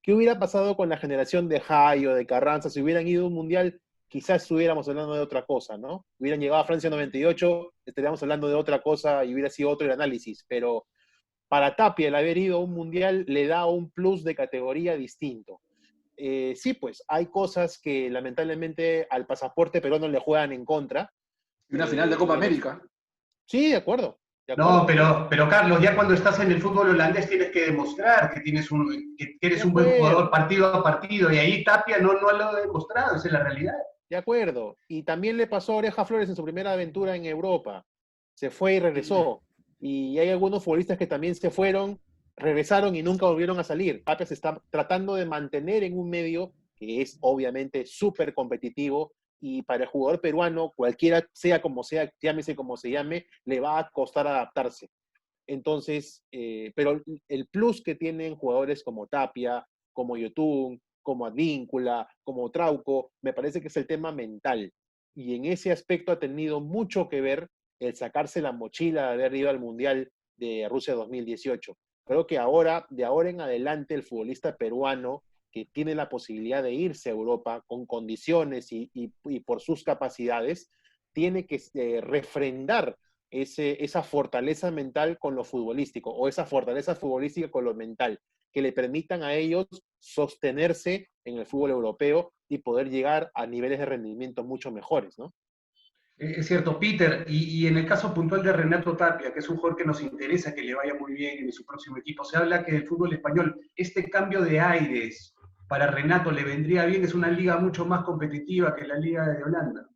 ¿Qué hubiera pasado con la generación de Jai o de Carranza? Si hubieran ido a un mundial, quizás estuviéramos hablando de otra cosa, ¿no? Hubieran llegado a Francia 98, estaríamos hablando de otra cosa y hubiera sido otro el análisis, pero para Tapia el haber ido a un mundial le da un plus de categoría distinto. Sí, pues hay cosas que lamentablemente al pasaporte peruano le juegan en contra. Y una final de Copa Pero América. sí, de acuerdo. De No, acuerdo. pero Carlos, ya cuando estás en el fútbol holandés tienes que demostrar que De eres un buen jugador acuerdo. partido a partido, y ahí Tapia no lo ha demostrado, esa es la realidad. De acuerdo. Y también le pasó a Oreja Flores en su primera aventura en Europa. Se fue y regresó. Y hay algunos futbolistas que también se fueron, regresaron y nunca volvieron a salir. Tapia se está tratando de mantener en un medio que es obviamente súper competitivo y para el jugador peruano, cualquiera sea como sea, llámese como se llame, le va a costar adaptarse. Entonces, pero el plus que tienen jugadores como Tapia, como Yotun, como Advíncula, como Trauco, me parece que es el tema mental. Y en ese aspecto ha tenido mucho que ver el sacarse la mochila de haber ido al Mundial de Rusia 2018. Creo que ahora, de ahora en adelante, el futbolista peruano que tiene la posibilidad de irse a Europa con condiciones y por sus capacidades, tiene que refrendar esa fortaleza mental con lo futbolístico o esa fortaleza futbolística con lo mental, que le permitan a ellos sostenerse en el fútbol europeo y poder llegar a niveles de rendimiento mucho mejores, ¿no? Es cierto, Peter, y en el caso puntual de Renato Tapia, que es un jugador que nos interesa que le vaya muy bien en su próximo equipo, se habla que el fútbol español, este cambio de aires para Renato le vendría bien, es una liga mucho más competitiva que la liga de Holanda.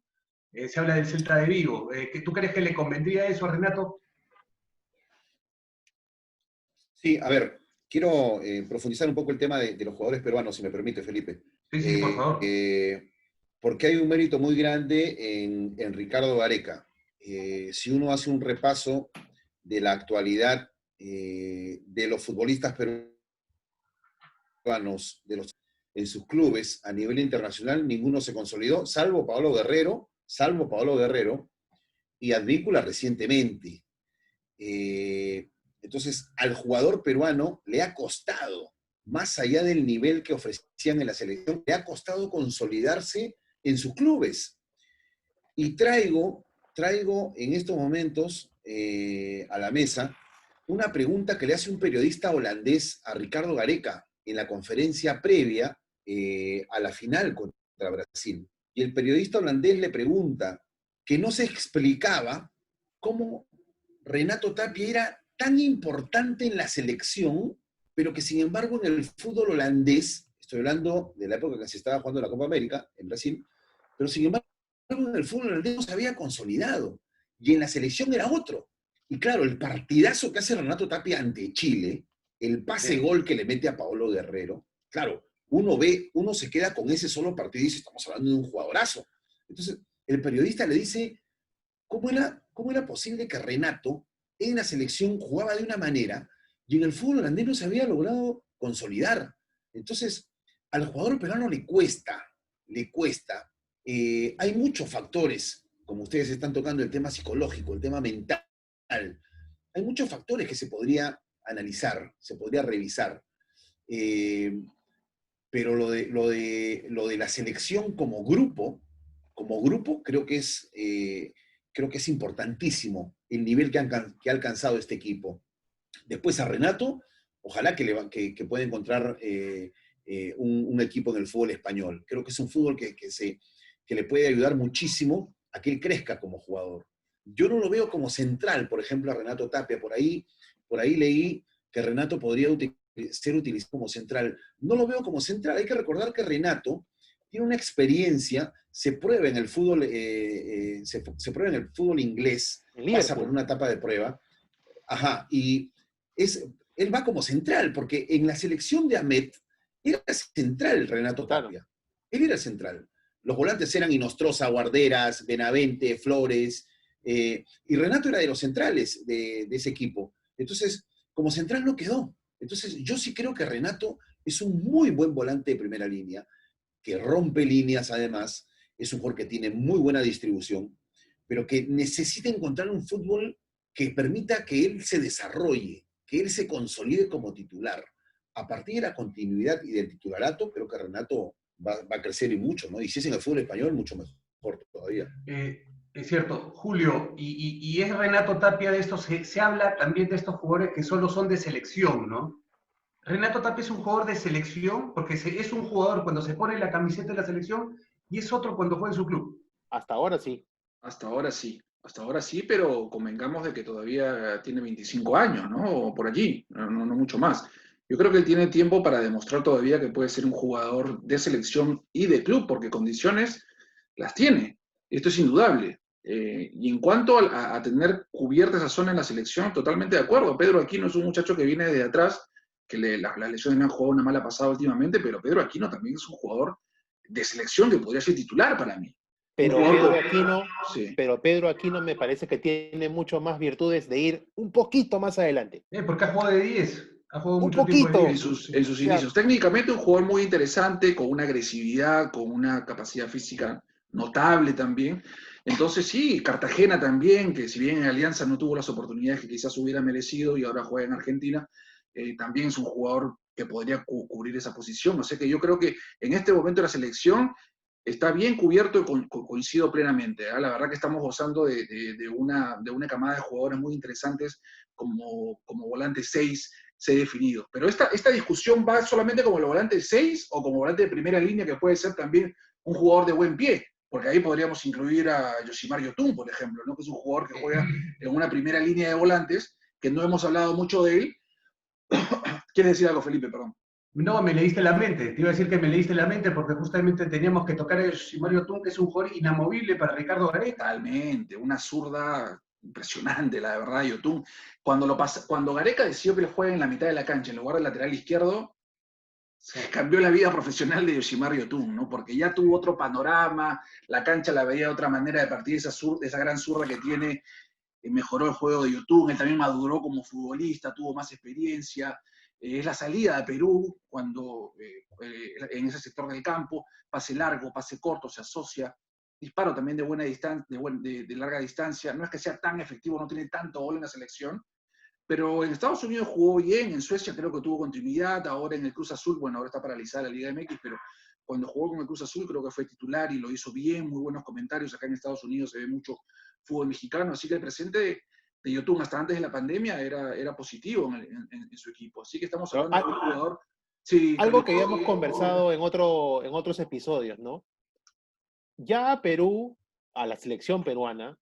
Se habla del Celta de Vigo. ¿Tú crees que le convendría eso a Renato? Sí, a ver, quiero profundizar un poco el tema de los jugadores peruanos, si me permite, Felipe. Sí, sí, por favor. Porque hay un mérito muy grande en Ricardo Gareca. Si uno hace un repaso de la actualidad de los futbolistas peruanos en sus clubes a nivel internacional, ninguno se consolidó, salvo Paolo Guerrero y Advíncula recientemente. Entonces, al jugador peruano le ha costado, más allá del nivel que ofrecían en la selección, le ha costado consolidarse en sus clubes. Y traigo en estos momentos a la mesa una pregunta que le hace un periodista holandés a Ricardo Gareca en la conferencia previa a la final contra Brasil. Y el periodista holandés le pregunta que no se explicaba cómo Renato Tapia era tan importante en la selección, pero que sin embargo en el fútbol holandés, estoy hablando de la época que se estaba jugando la Copa América en Brasil, pero sin embargo en el fútbol holandés no se había consolidado, y en la selección era otro. Y claro, el partidazo que hace Renato Tapia ante Chile, el pase-gol que le mete a Paolo Guerrero, claro, uno se queda con ese solo partido y dice, estamos hablando de un jugadorazo. Entonces, el periodista le dice, ¿cómo era posible que Renato en la selección jugaba de una manera y en el fútbol holandés no se había logrado consolidar? Entonces, al jugador peruano le cuesta. Hay muchos factores, como ustedes están tocando el tema psicológico, el tema mental. Hay muchos factores que se podría analizar, se podría revisar. Pero lo de la selección como grupo creo que es importantísimo el nivel que ha alcanzado este equipo. Después a Renato, ojalá que pueda encontrar un equipo en el fútbol español. Creo que es un fútbol que le puede ayudar muchísimo a que él crezca como jugador. Yo no lo veo como central, por ejemplo, a Renato Tapia. Por ahí leí que Renato podría ser utilizado como central. No lo veo como central. Hay que recordar que Renato tiene una experiencia, se prueba en el fútbol, se prueba en el fútbol inglés, pasa por una etapa de prueba. Ajá, y él va como central, porque en la selección de Ahmed era central Renato Tapia. Claro. Él era central. Los volantes eran Inostroza, Guarderas, Benavente, Flores, y Renato era de los centrales de ese equipo. Entonces, como central no quedó. Entonces, yo sí creo que Renato es un muy buen volante de primera línea, que rompe líneas además, es un jugador que tiene muy buena distribución, pero que necesita encontrar un fútbol que permita que él se desarrolle, que él se consolide como titular. A partir de la continuidad y del titularato, creo que Renato va a crecer y mucho, ¿no? Y si es en el fútbol español, mucho mejor todavía. Es cierto, Julio, y es Renato Tapia de estos, se habla también de estos jugadores que solo son de selección, ¿no? Renato Tapia es un jugador de selección, porque es un jugador cuando se pone la camiseta de la selección y es otro cuando juega en su club. Hasta ahora sí. Hasta ahora sí, pero convengamos de que todavía tiene 25 años, ¿no? O por allí, no mucho más. Yo creo que él tiene tiempo para demostrar todavía que puede ser un jugador de selección y de club, porque condiciones las tiene. Esto es indudable. Y en cuanto a tener cubierta esa zona en la selección, totalmente de acuerdo. Pedro Aquino es un muchacho que viene de atrás, que las lesiones me han jugado una mala pasada últimamente, pero Pedro Aquino también es un jugador de selección que podría ser titular para mí. Un Pero jugador sí. Pedro Aquino me parece que tiene mucho más virtudes de ir un poquito más adelante. Porque ha jugado de 10. Ha jugado Un mucho tiempo de poquito. 10. En sus inicios. Técnicamente un jugador muy interesante, con una agresividad, con una capacidad física notable también. Entonces sí, Cartagena también, que si bien en Alianza no tuvo las oportunidades que quizás hubiera merecido y ahora juega en Argentina, también es un jugador que podría cubrir esa posición. O sea que yo creo que en este momento la selección está bien cubierto y coincido plenamente. ¿Eh? La verdad que estamos gozando de una camada de jugadores muy interesantes como volante 6 se definido. Pero esta discusión va solamente como el volante 6 o como volante de primera línea, que puede ser también un jugador de buen pie, porque ahí podríamos incluir a Yoshimar Yotun, por ejemplo, ¿no? Que es un jugador que juega en una primera línea de volantes, que no hemos hablado mucho de él. ¿Quieres decir algo, Felipe? Perdón. No, me leíste la mente. Te iba a decir que me leíste la mente porque justamente teníamos que tocar a Yoshimaru Yotun, que es un jugador inamovible para Ricardo Gareca. Totalmente, una zurda impresionante, la verdad, Yotun. Cuando Gareca decidió que le juegue en la mitad de la cancha en lugar del lateral izquierdo, se cambió la vida profesional de Yoshimar Yotun, ¿no? Porque ya tuvo otro panorama, la cancha la veía de otra manera de partir, esa gran zurda que tiene, mejoró el juego de Yotun, él también maduró como futbolista, tuvo más experiencia, es la salida de Perú cuando en ese sector del campo, pase largo, pase corto, se asocia, disparo también de buena distancia, de larga distancia, no es que sea tan efectivo, no tiene tanto gol en la selección, pero en Estados Unidos jugó bien, en Suecia creo que tuvo continuidad, ahora en el Cruz Azul, bueno, ahora está paralizada la Liga MX, pero cuando jugó con el Cruz Azul creo que fue titular y lo hizo bien, muy buenos comentarios, acá en Estados Unidos se ve mucho fútbol mexicano, así que el presente de Yotun hasta antes de la pandemia era positivo en su equipo, así que estamos hablando de un jugador... Sí, algo que ya hemos conversado en otros episodios, ¿no? Ya a Perú, a la selección peruana,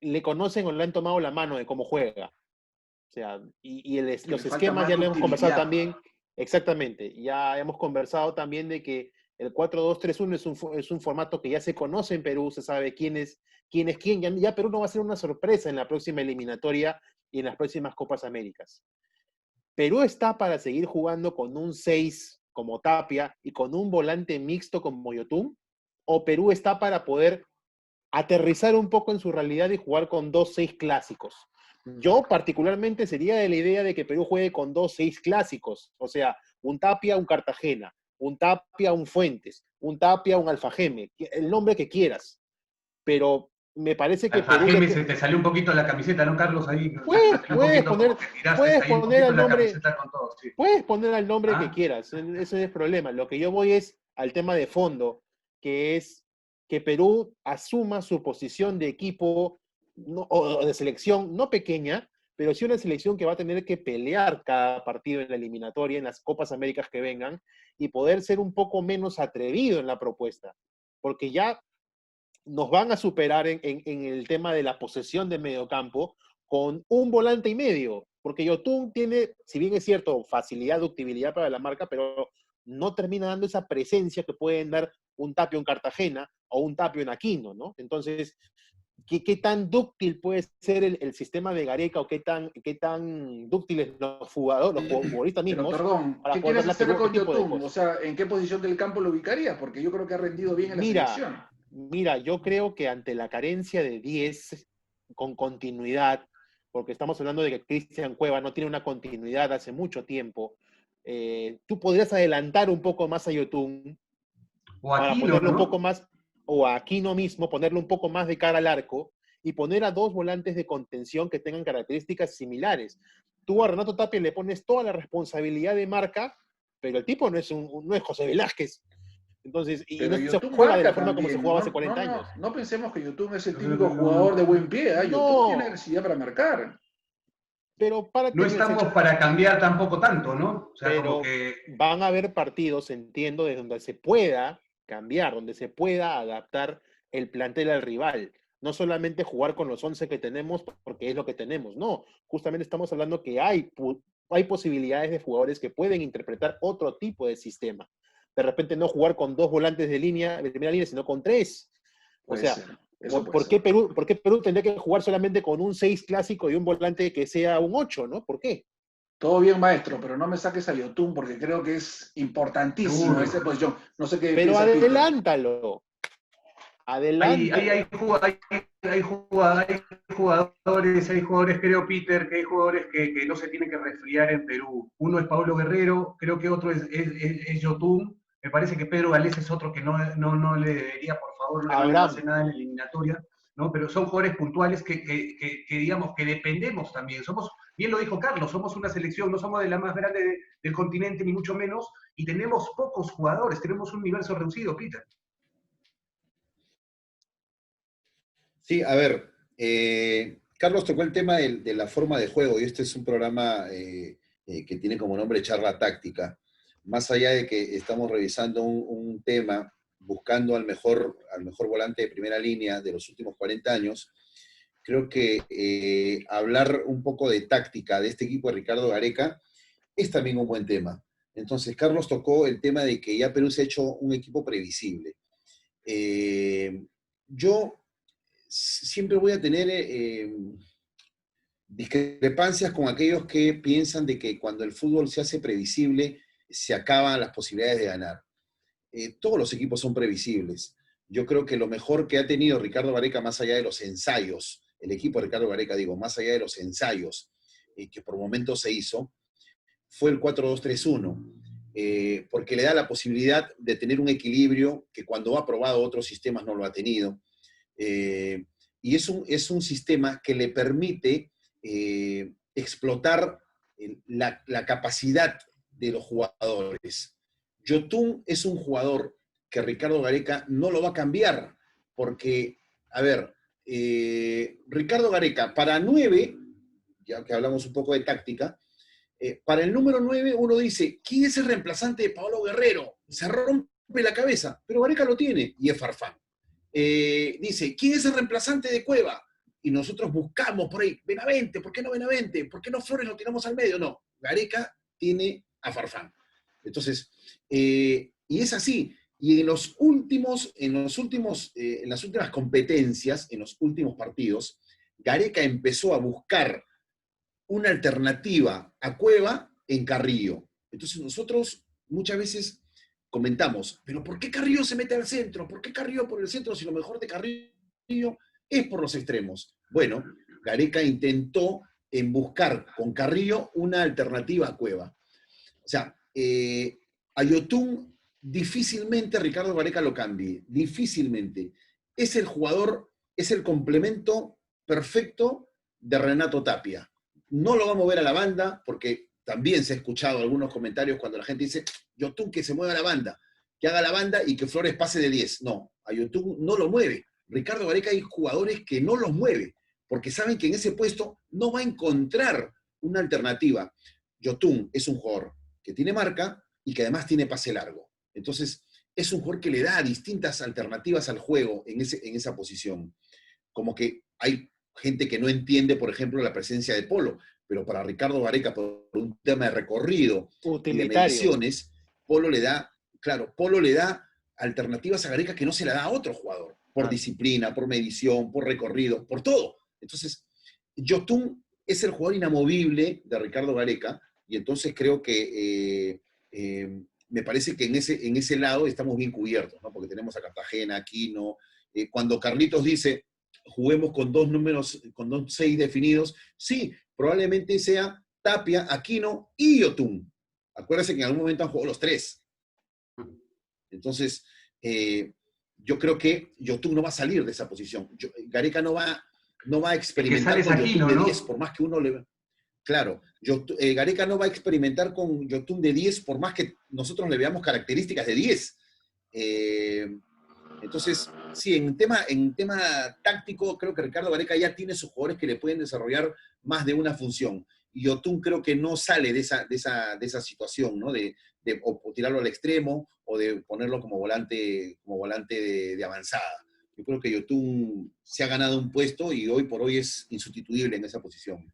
le conocen o le han tomado la mano de cómo juega. O sea, los esquemas ya lo hemos conversado también, exactamente, ya hemos conversado también de que el 4-2-3-1 es un formato que ya se conoce en Perú, se sabe quién es quién, ya Perú no va a ser una sorpresa en la próxima eliminatoria y en las próximas Copas Américas. Perú está para seguir jugando con un 6 como Tapia y con un volante mixto como Yotun, o Perú está para poder aterrizar un poco en su realidad y jugar con 2-6 clásicos. Yo particularmente sería de la idea de que Perú juegue con 2-6 clásicos, o sea, un Tapia, un Cartagena, un Tapia, un Fuentes, un Tapia, un Alfajeme, el nombre que quieras, pero me parece que Alfajeme se te salió un poquito la camiseta, ¿no, Carlos? Ahí puedes poner al nombre, sí. puedes poner al nombre que quieras, ese no es el problema. Lo que yo voy es al tema de fondo, que es que Perú asuma su posición de equipo o de selección, no pequeña, pero sí una selección que va a tener que pelear cada partido en la eliminatoria, en las Copas Américas que vengan, y poder ser un poco menos atrevido en la propuesta, porque ya nos van a superar en el tema de la posesión de mediocampo con un volante y medio, porque Yotun tiene, si bien es cierto, facilidad, ductibilidad para la marca, pero no termina dando esa presencia que pueden dar un Tapio en Cartagena o un Tapio en Aquino, ¿no? Entonces, ¿qué tan dúctil puede ser el sistema de Gareca o qué tan dúctiles los futbolistas mismos? Pero perdón, ¿qué quieres hacer con Yotun? O sea, ¿en qué posición del campo lo ubicarías? Porque yo creo que ha rendido bien en la selección. Mira, yo creo que ante la carencia de 10 con continuidad, porque estamos hablando de que Cristian Cueva no tiene una continuidad hace mucho tiempo, tú podrías adelantar un poco más a Yotun para ponerlo un poco más, o a Aquino mismo, ponerlo un poco más de cara al arco y poner a dos volantes de contención que tengan características similares. Tú a Renato Tapia le pones toda la responsabilidad de marca, pero el tipo no es José Velázquez. Entonces, y no se juega de la forma como se jugaba hace 40 años. No pensemos que Yotun es el típico jugador de buen pie. Yotun tiene agresividad para marcar. Pero no estamos para cambiar tampoco tanto, ¿no? O sea, pero como que van a haber partidos, entiendo, de donde se pueda cambiar, donde se pueda adaptar el plantel al rival. No solamente jugar con los 11 que tenemos porque es lo que tenemos, no. Justamente estamos hablando que hay posibilidades de jugadores que pueden interpretar otro tipo de sistema. De repente no jugar con dos volantes de primera línea, sino con tres. O sea, Eso puede ¿Por ser. qué Perú tendría que jugar solamente con un 6 clásico y un volante que sea un 8, ¿no? ¿Por qué? Todo bien, maestro, pero no me saques a Yotun porque creo que es importantísimo Seguro. esa posición. No sé qué Pero piensa Peter. adelántalo, adelántalo. Hay jugadores, creo, Peter, que hay jugadores que no se tienen que resfriar en Perú. Uno es Pablo Guerrero, creo que otro es Yotun. Me parece que Pedro Galés es otro que no le debería, por favor, no le pase Abraham, nada en la eliminatoria, ¿no? Pero son jugadores puntuales digamos, que dependemos también. Bien lo dijo Carlos, somos una selección, no somos de la más grande del continente, ni mucho menos, y tenemos pocos jugadores, tenemos un universo reducido, Peter. Sí, a ver, Carlos tocó el tema de la forma de juego y este es un programa que tiene como nombre charla táctica. Más allá de que estamos revisando un tema buscando al mejor volante de primera línea de los últimos 40 años, creo que hablar un poco de táctica de este equipo de Ricardo Gareca es también un buen tema. Entonces, Carlos tocó el tema de que ya Perú se ha hecho un equipo previsible. Yo siempre voy a tener discrepancias con aquellos que piensan de que cuando el fútbol se hace previsible, se acaban las posibilidades de ganar. Todos los equipos son previsibles. Yo creo que lo mejor que ha tenido Ricardo Gareca, más allá de los ensayos, el equipo de Ricardo Gareca, digo, más allá de los ensayos que por momentos se hizo, fue el 4-2-3-1, porque le da la posibilidad de tener un equilibrio que cuando ha probado otros sistemas no lo ha tenido. Y es un sistema que le permite explotar la capacidad de los jugadores. Yotun es un jugador que Ricardo Gareca no lo va a cambiar, porque, a ver, Ricardo Gareca, para 9, ya que hablamos un poco de táctica, para el número 9 uno dice, ¿quién es el reemplazante de Pablo Guerrero? Se rompe la cabeza, pero Gareca lo tiene y es Farfán. Dice, ¿quién es el reemplazante de Cueva? Y nosotros buscamos por ahí, Benavente, ¿por qué no Benavente? ¿Por qué no Flores lo tiramos al medio? No, Gareca tiene a Farfán. Entonces, y es así. Y en las últimas competencias, en los últimos partidos, Gareca empezó a buscar una alternativa a Cueva en Carrillo. Entonces nosotros muchas veces comentamos, pero ¿por qué Carrillo se mete al centro? ¿Por qué Carrillo por el centro si lo mejor de Carrillo es por los extremos? Bueno, Gareca intentó en buscar con Carrillo una alternativa a Cueva. O sea, a Yotun difícilmente Ricardo Gareca lo cambie, difícilmente. Es el jugador, es el complemento perfecto de Renato Tapia. No lo va a mover a la banda, porque también se ha escuchado algunos comentarios cuando la gente dice, Yotun que se mueva a la banda, que haga la banda y que Flores pase de 10. No, a Yotun no lo mueve. Ricardo Gareca hay jugadores que no los mueve, porque saben que en ese puesto no va a encontrar una alternativa. Yotun es un jugador que tiene marca y que además tiene pase largo. Entonces, es un jugador que le da distintas alternativas al juego en esa posición. Como que hay gente que no entiende, por ejemplo, la presencia de Polo, pero para Ricardo Gareca, por un tema de recorrido y de mediciones, Polo le da alternativas a Gareca que no se la da a otro jugador, por disciplina, por medición, por recorrido, por todo. Entonces, Yotun es el jugador inamovible de Ricardo Gareca, y entonces creo que me parece que en ese lado estamos bien cubiertos, ¿no? Porque tenemos a Cartagena, Aquino. Cuando Carlitos dice, juguemos con dos números, con 6 definidos, sí, probablemente sea Tapia, Aquino y Yotun. Acuérdense que en algún momento han jugado los 3. Entonces, yo creo que Yotun no va a salir de esa posición. Gareca no va a experimentar con Yotun de 10, ¿no? Por más que uno le... Claro, Gareca no va a experimentar con Yotun de 10 por más que nosotros le veamos características de 10. Entonces, sí, en tema táctico, creo que Ricardo Gareca ya tiene sus jugadores que le pueden desarrollar más de una función. Y Yotun creo que no sale de esa situación, ¿no? O tirarlo al extremo o de ponerlo como volante de avanzada. Yo creo que Yotun se ha ganado un puesto y hoy por hoy es insustituible en esa posición.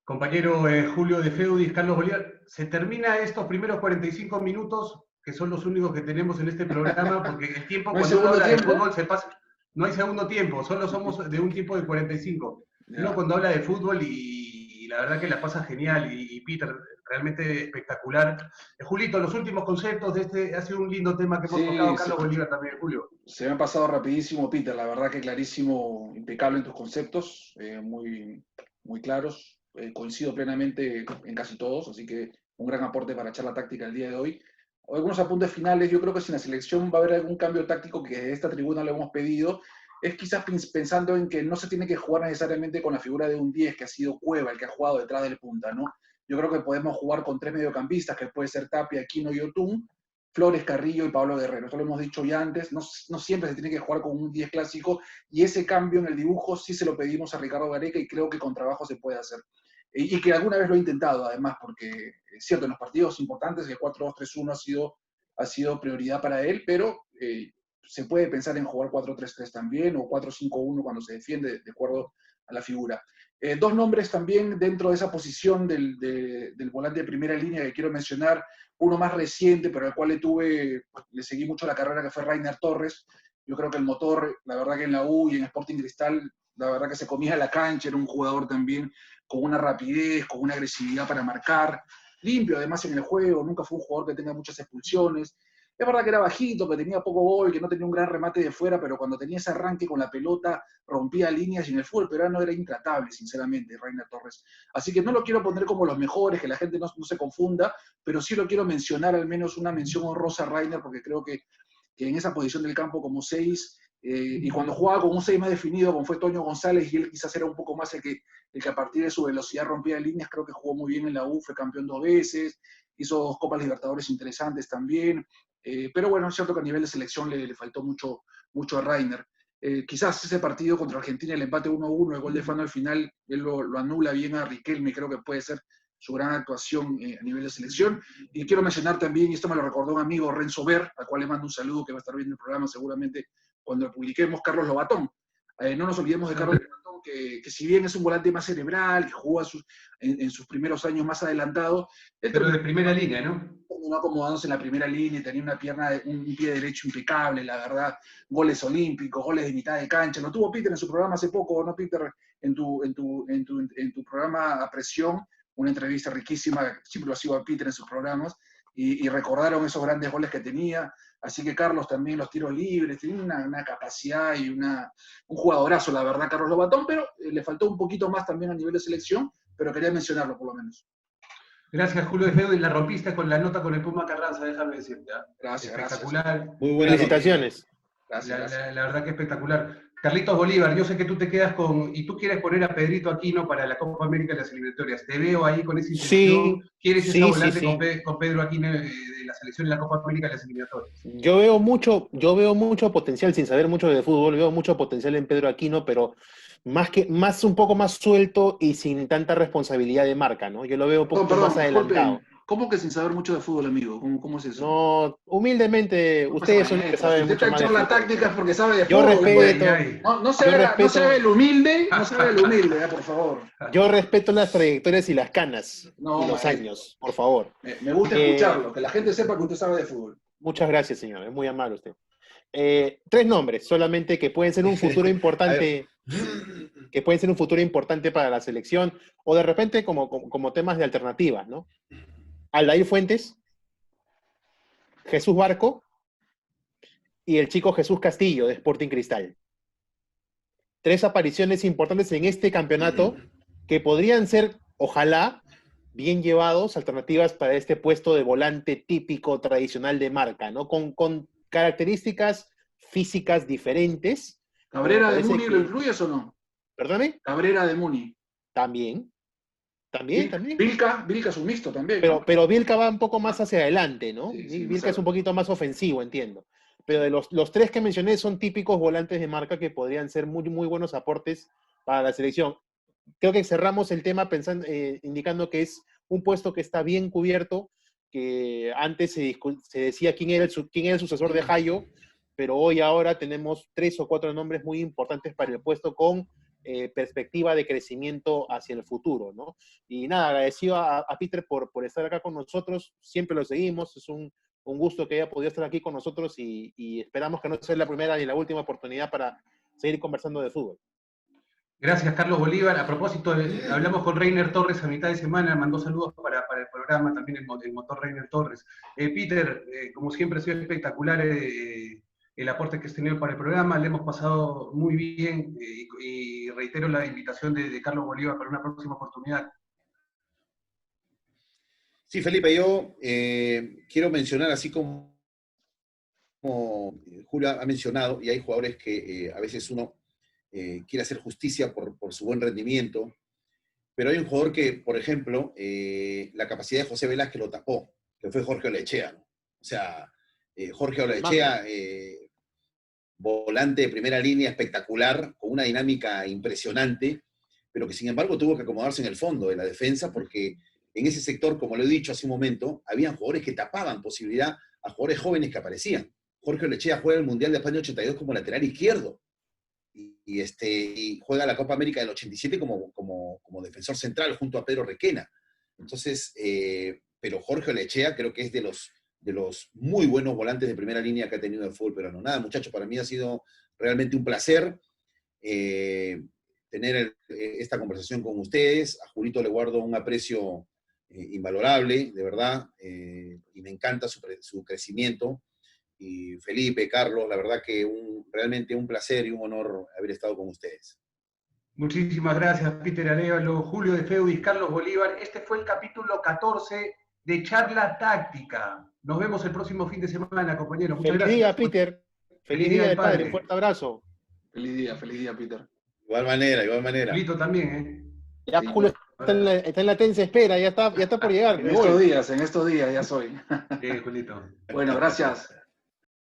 Compañero Julio de Feudis, Carlos Bolívar, se termina estos primeros 45 minutos, que son los únicos que tenemos en este programa, porque el tiempo, ¿No cuando uno habla de tiempo? fútbol, se pasa. No hay segundo tiempo, solo somos de un tiempo de 45. Uno Ya. cuando habla de fútbol y la verdad que la pasa genial y Peter, realmente espectacular. Julito, los últimos conceptos de este, ha sido un lindo tema que hemos tocado, Sí, Carlos Bolívar también, Julio. se me ha pasado rapidísimo, Peter. La verdad que clarísimo, impecable en tus conceptos, muy, muy claros. Coincido plenamente en casi todos, así que un gran aporte para echar la táctica el día de hoy. Algunos apuntes finales, yo creo que si en la selección va a haber algún cambio táctico que desde esta tribuna le hemos pedido, es quizás pensando en que no se tiene que jugar necesariamente con la figura de un 10 que ha sido Cueva, el que ha jugado detrás del punta, ¿no? Yo creo que podemos jugar con tres mediocampistas, que puede ser Tapia, Aquino y Yotun, Flores, Carrillo y Pablo Guerrero. Esto lo hemos dicho ya antes, no siempre se tiene que jugar con un 10 clásico y ese cambio en el dibujo sí se lo pedimos a Ricardo Gareca y creo que con trabajo se puede hacer. Y que alguna vez lo he intentado, además, porque es cierto, en los partidos importantes el 4-2-3-1 ha sido prioridad para él, pero se puede pensar en jugar 4-3-3 también o 4-5-1 cuando se defiende, de acuerdo a la figura. Dos nombres también dentro de esa posición del volante de primera línea que quiero mencionar, uno más reciente, pero al cual le seguí mucho la carrera, que fue Reiner Torres. Yo creo que el motor, la verdad que en la U y en Sporting Cristal, la verdad que se comía la cancha, era un jugador también con una rapidez, con una agresividad para marcar, limpio además en el juego, nunca fue un jugador que tenga muchas expulsiones. Es verdad que era bajito, que tenía poco gol, que no tenía un gran remate de fuera, pero cuando tenía ese arranque con la pelota, rompía líneas y en el fútbol peruano era intratable, sinceramente, Reiner Torres. Así que no lo quiero poner como los mejores, que la gente no se confunda, pero sí lo quiero mencionar, al menos una mención honrosa a Reiner, porque creo que en esa posición del campo como 6, y cuando jugaba con un 6 más definido, como fue Toño González, y él quizás era un poco más el que a partir de su velocidad rompía líneas, creo que jugó muy bien en la U, fue campeón 2 veces, hizo 2 Copas Libertadores interesantes también, pero bueno, es cierto que a nivel de selección le faltó mucho a Reiner. Quizás ese partido contra Argentina, el empate 1-1, el gol de Fano al final, él lo anula bien a Riquelme, creo que puede ser su gran actuación a nivel de selección. Y quiero mencionar también, y esto me lo recordó un amigo, Renzo Ver, al cual le mando un saludo, que va a estar viendo el programa seguramente cuando lo publiquemos, Carlos Lobatón. No nos olvidemos de Carlos Lobatón, que si bien es un volante más cerebral, que jugó en sus primeros años más adelantado, él Pero de primera línea, ¿no? terminó acomodándose en la primera línea y tenía una pierna, un pie derecho impecable, la verdad, goles olímpicos, goles de mitad de cancha. Lo tuvo Peter en su programa hace poco, ¿no, Peter? En tu programa a presión, una entrevista riquísima, siempre lo sigo a Peter en sus programas, y recordaron esos grandes goles que tenía. Así que Carlos también, los tiros libres, tiene una capacidad y un jugadorazo, la verdad, Carlos Lobatón, pero le faltó un poquito más también a nivel de selección, pero quería mencionarlo por lo menos. Gracias, Julio de Feo, y la rompiste con la nota con el Puma Carranza, déjame decirte. Gracias, espectacular. Muy buena nota. Felicitaciones. La verdad que espectacular. Carlitos Bolívar, yo sé que tú te quedas y tú quieres poner a Pedrito Aquino para la Copa América de las eliminatorias. Te veo ahí con esa intención. Sí, ¿Quieres esa sí, sí, volante sí. con Pedro Aquino de la selección en la Copa América de las eliminatorias? Yo veo mucho potencial, sin saber mucho de fútbol, veo mucho potencial en Pedro Aquino, pero más un poco más suelto y sin tanta responsabilidad de marca, ¿no? Yo lo veo un poquito más adelantado. Disculpen. ¿Cómo que sin saber mucho de fútbol, amigo? ¿Cómo es eso? No, humildemente, No, pues, ustedes son los que maestro, si saben usted mucho está más de echando la fútbol. táctica es porque sabe de Yo fútbol. Pues. respeto, No se yo haga respeto, el humilde, no se haga el humilde, por favor. yo respeto las trayectorias y las canas No, y los maestro. años, por favor. Me gusta escucharlo, que la gente sepa que usted sabe de fútbol. Muchas gracias, señor, es muy amable usted. Tres nombres, solamente que pueden ser un futuro importante, que pueden ser un futuro importante para la selección, o de repente como temas de alternativas, ¿no? Aldair Fuentes, Jesús Barco y el chico Jesús Castillo de Sporting Cristal. Tres apariciones importantes en este campeonato que podrían ser, ojalá, bien llevados, alternativas para este puesto de volante típico, tradicional de marca, ¿no? Con características físicas diferentes. ¿Cabrera de Parece Muni que... lo incluyes o no? ¿Perdóname? Cabrera de Muni. También. Vilca es un mixto también, ¿no? Pero Vilca va un poco más hacia adelante, ¿no? Sí, Vilca es un poquito más ofensivo, entiendo. Pero de los tres que mencioné son típicos volantes de marca que podrían ser muy, muy buenos aportes para la selección. Creo que cerramos el tema indicando que es un puesto que está bien cubierto, que antes se decía quién era el sucesor de Jayo, pero ahora tenemos 3 o 4 nombres muy importantes para el puesto con perspectiva de crecimiento hacia el futuro, ¿no? Y nada, agradecido a Peter por estar acá con nosotros, siempre lo seguimos, es un gusto que haya podido estar aquí con nosotros y esperamos que no sea la primera ni la última oportunidad para seguir conversando de fútbol. Gracias, Carlos Bolívar. A propósito, hablamos con Reiner Torres a mitad de semana, mandó saludos para el programa, también el motor Reiner Torres. Peter, como siempre ha sido espectacular el aporte que has tenido para el programa, le hemos pasado muy bien y reitero la invitación de Carlos Bolívar para una próxima oportunidad. Sí, Felipe, yo quiero mencionar, así como Julio ha mencionado, y hay jugadores que a veces uno quiere hacer justicia por su buen rendimiento, pero hay un jugador que, por ejemplo, la capacidad de José Velázquez lo tapó, que fue Jorge Olaechea, ¿no? O sea, Jorge Olaechea, volante de primera línea espectacular, con una dinámica impresionante, pero que sin embargo tuvo que acomodarse en el fondo de la defensa, porque en ese sector, como lo he dicho hace un momento, habían jugadores que tapaban posibilidad a jugadores jóvenes que aparecían. Jorge Olaechea juega el Mundial de España 82 como lateral izquierdo, y juega la Copa América del 87 como defensor central junto a Pedro Requena. Entonces, pero Jorge Olaechea creo que es de los muy buenos volantes de primera línea que ha tenido el fútbol peruano. Nada, muchachos, para mí ha sido realmente un placer tener esta conversación con ustedes. A Julito le guardo un aprecio invalorable, de verdad, y me encanta su crecimiento. Y Felipe, Carlos, la verdad que realmente un placer y un honor haber estado con ustedes. Muchísimas gracias, Peter Arévalo, Julio de Feudis, Carlos Bolívar. Este fue el capítulo 14 de Charla Táctica. Nos vemos el próximo fin de semana, compañeros. Muchas Feliz gracias. día, Peter. Feliz día del padre. Un fuerte abrazo. Feliz día, Peter. Igual manera. Julito también, ¿eh? Ya Sí, Julio está en la tensa espera, ya está por llegar. En estos días ya soy. Julito. Bueno, gracias.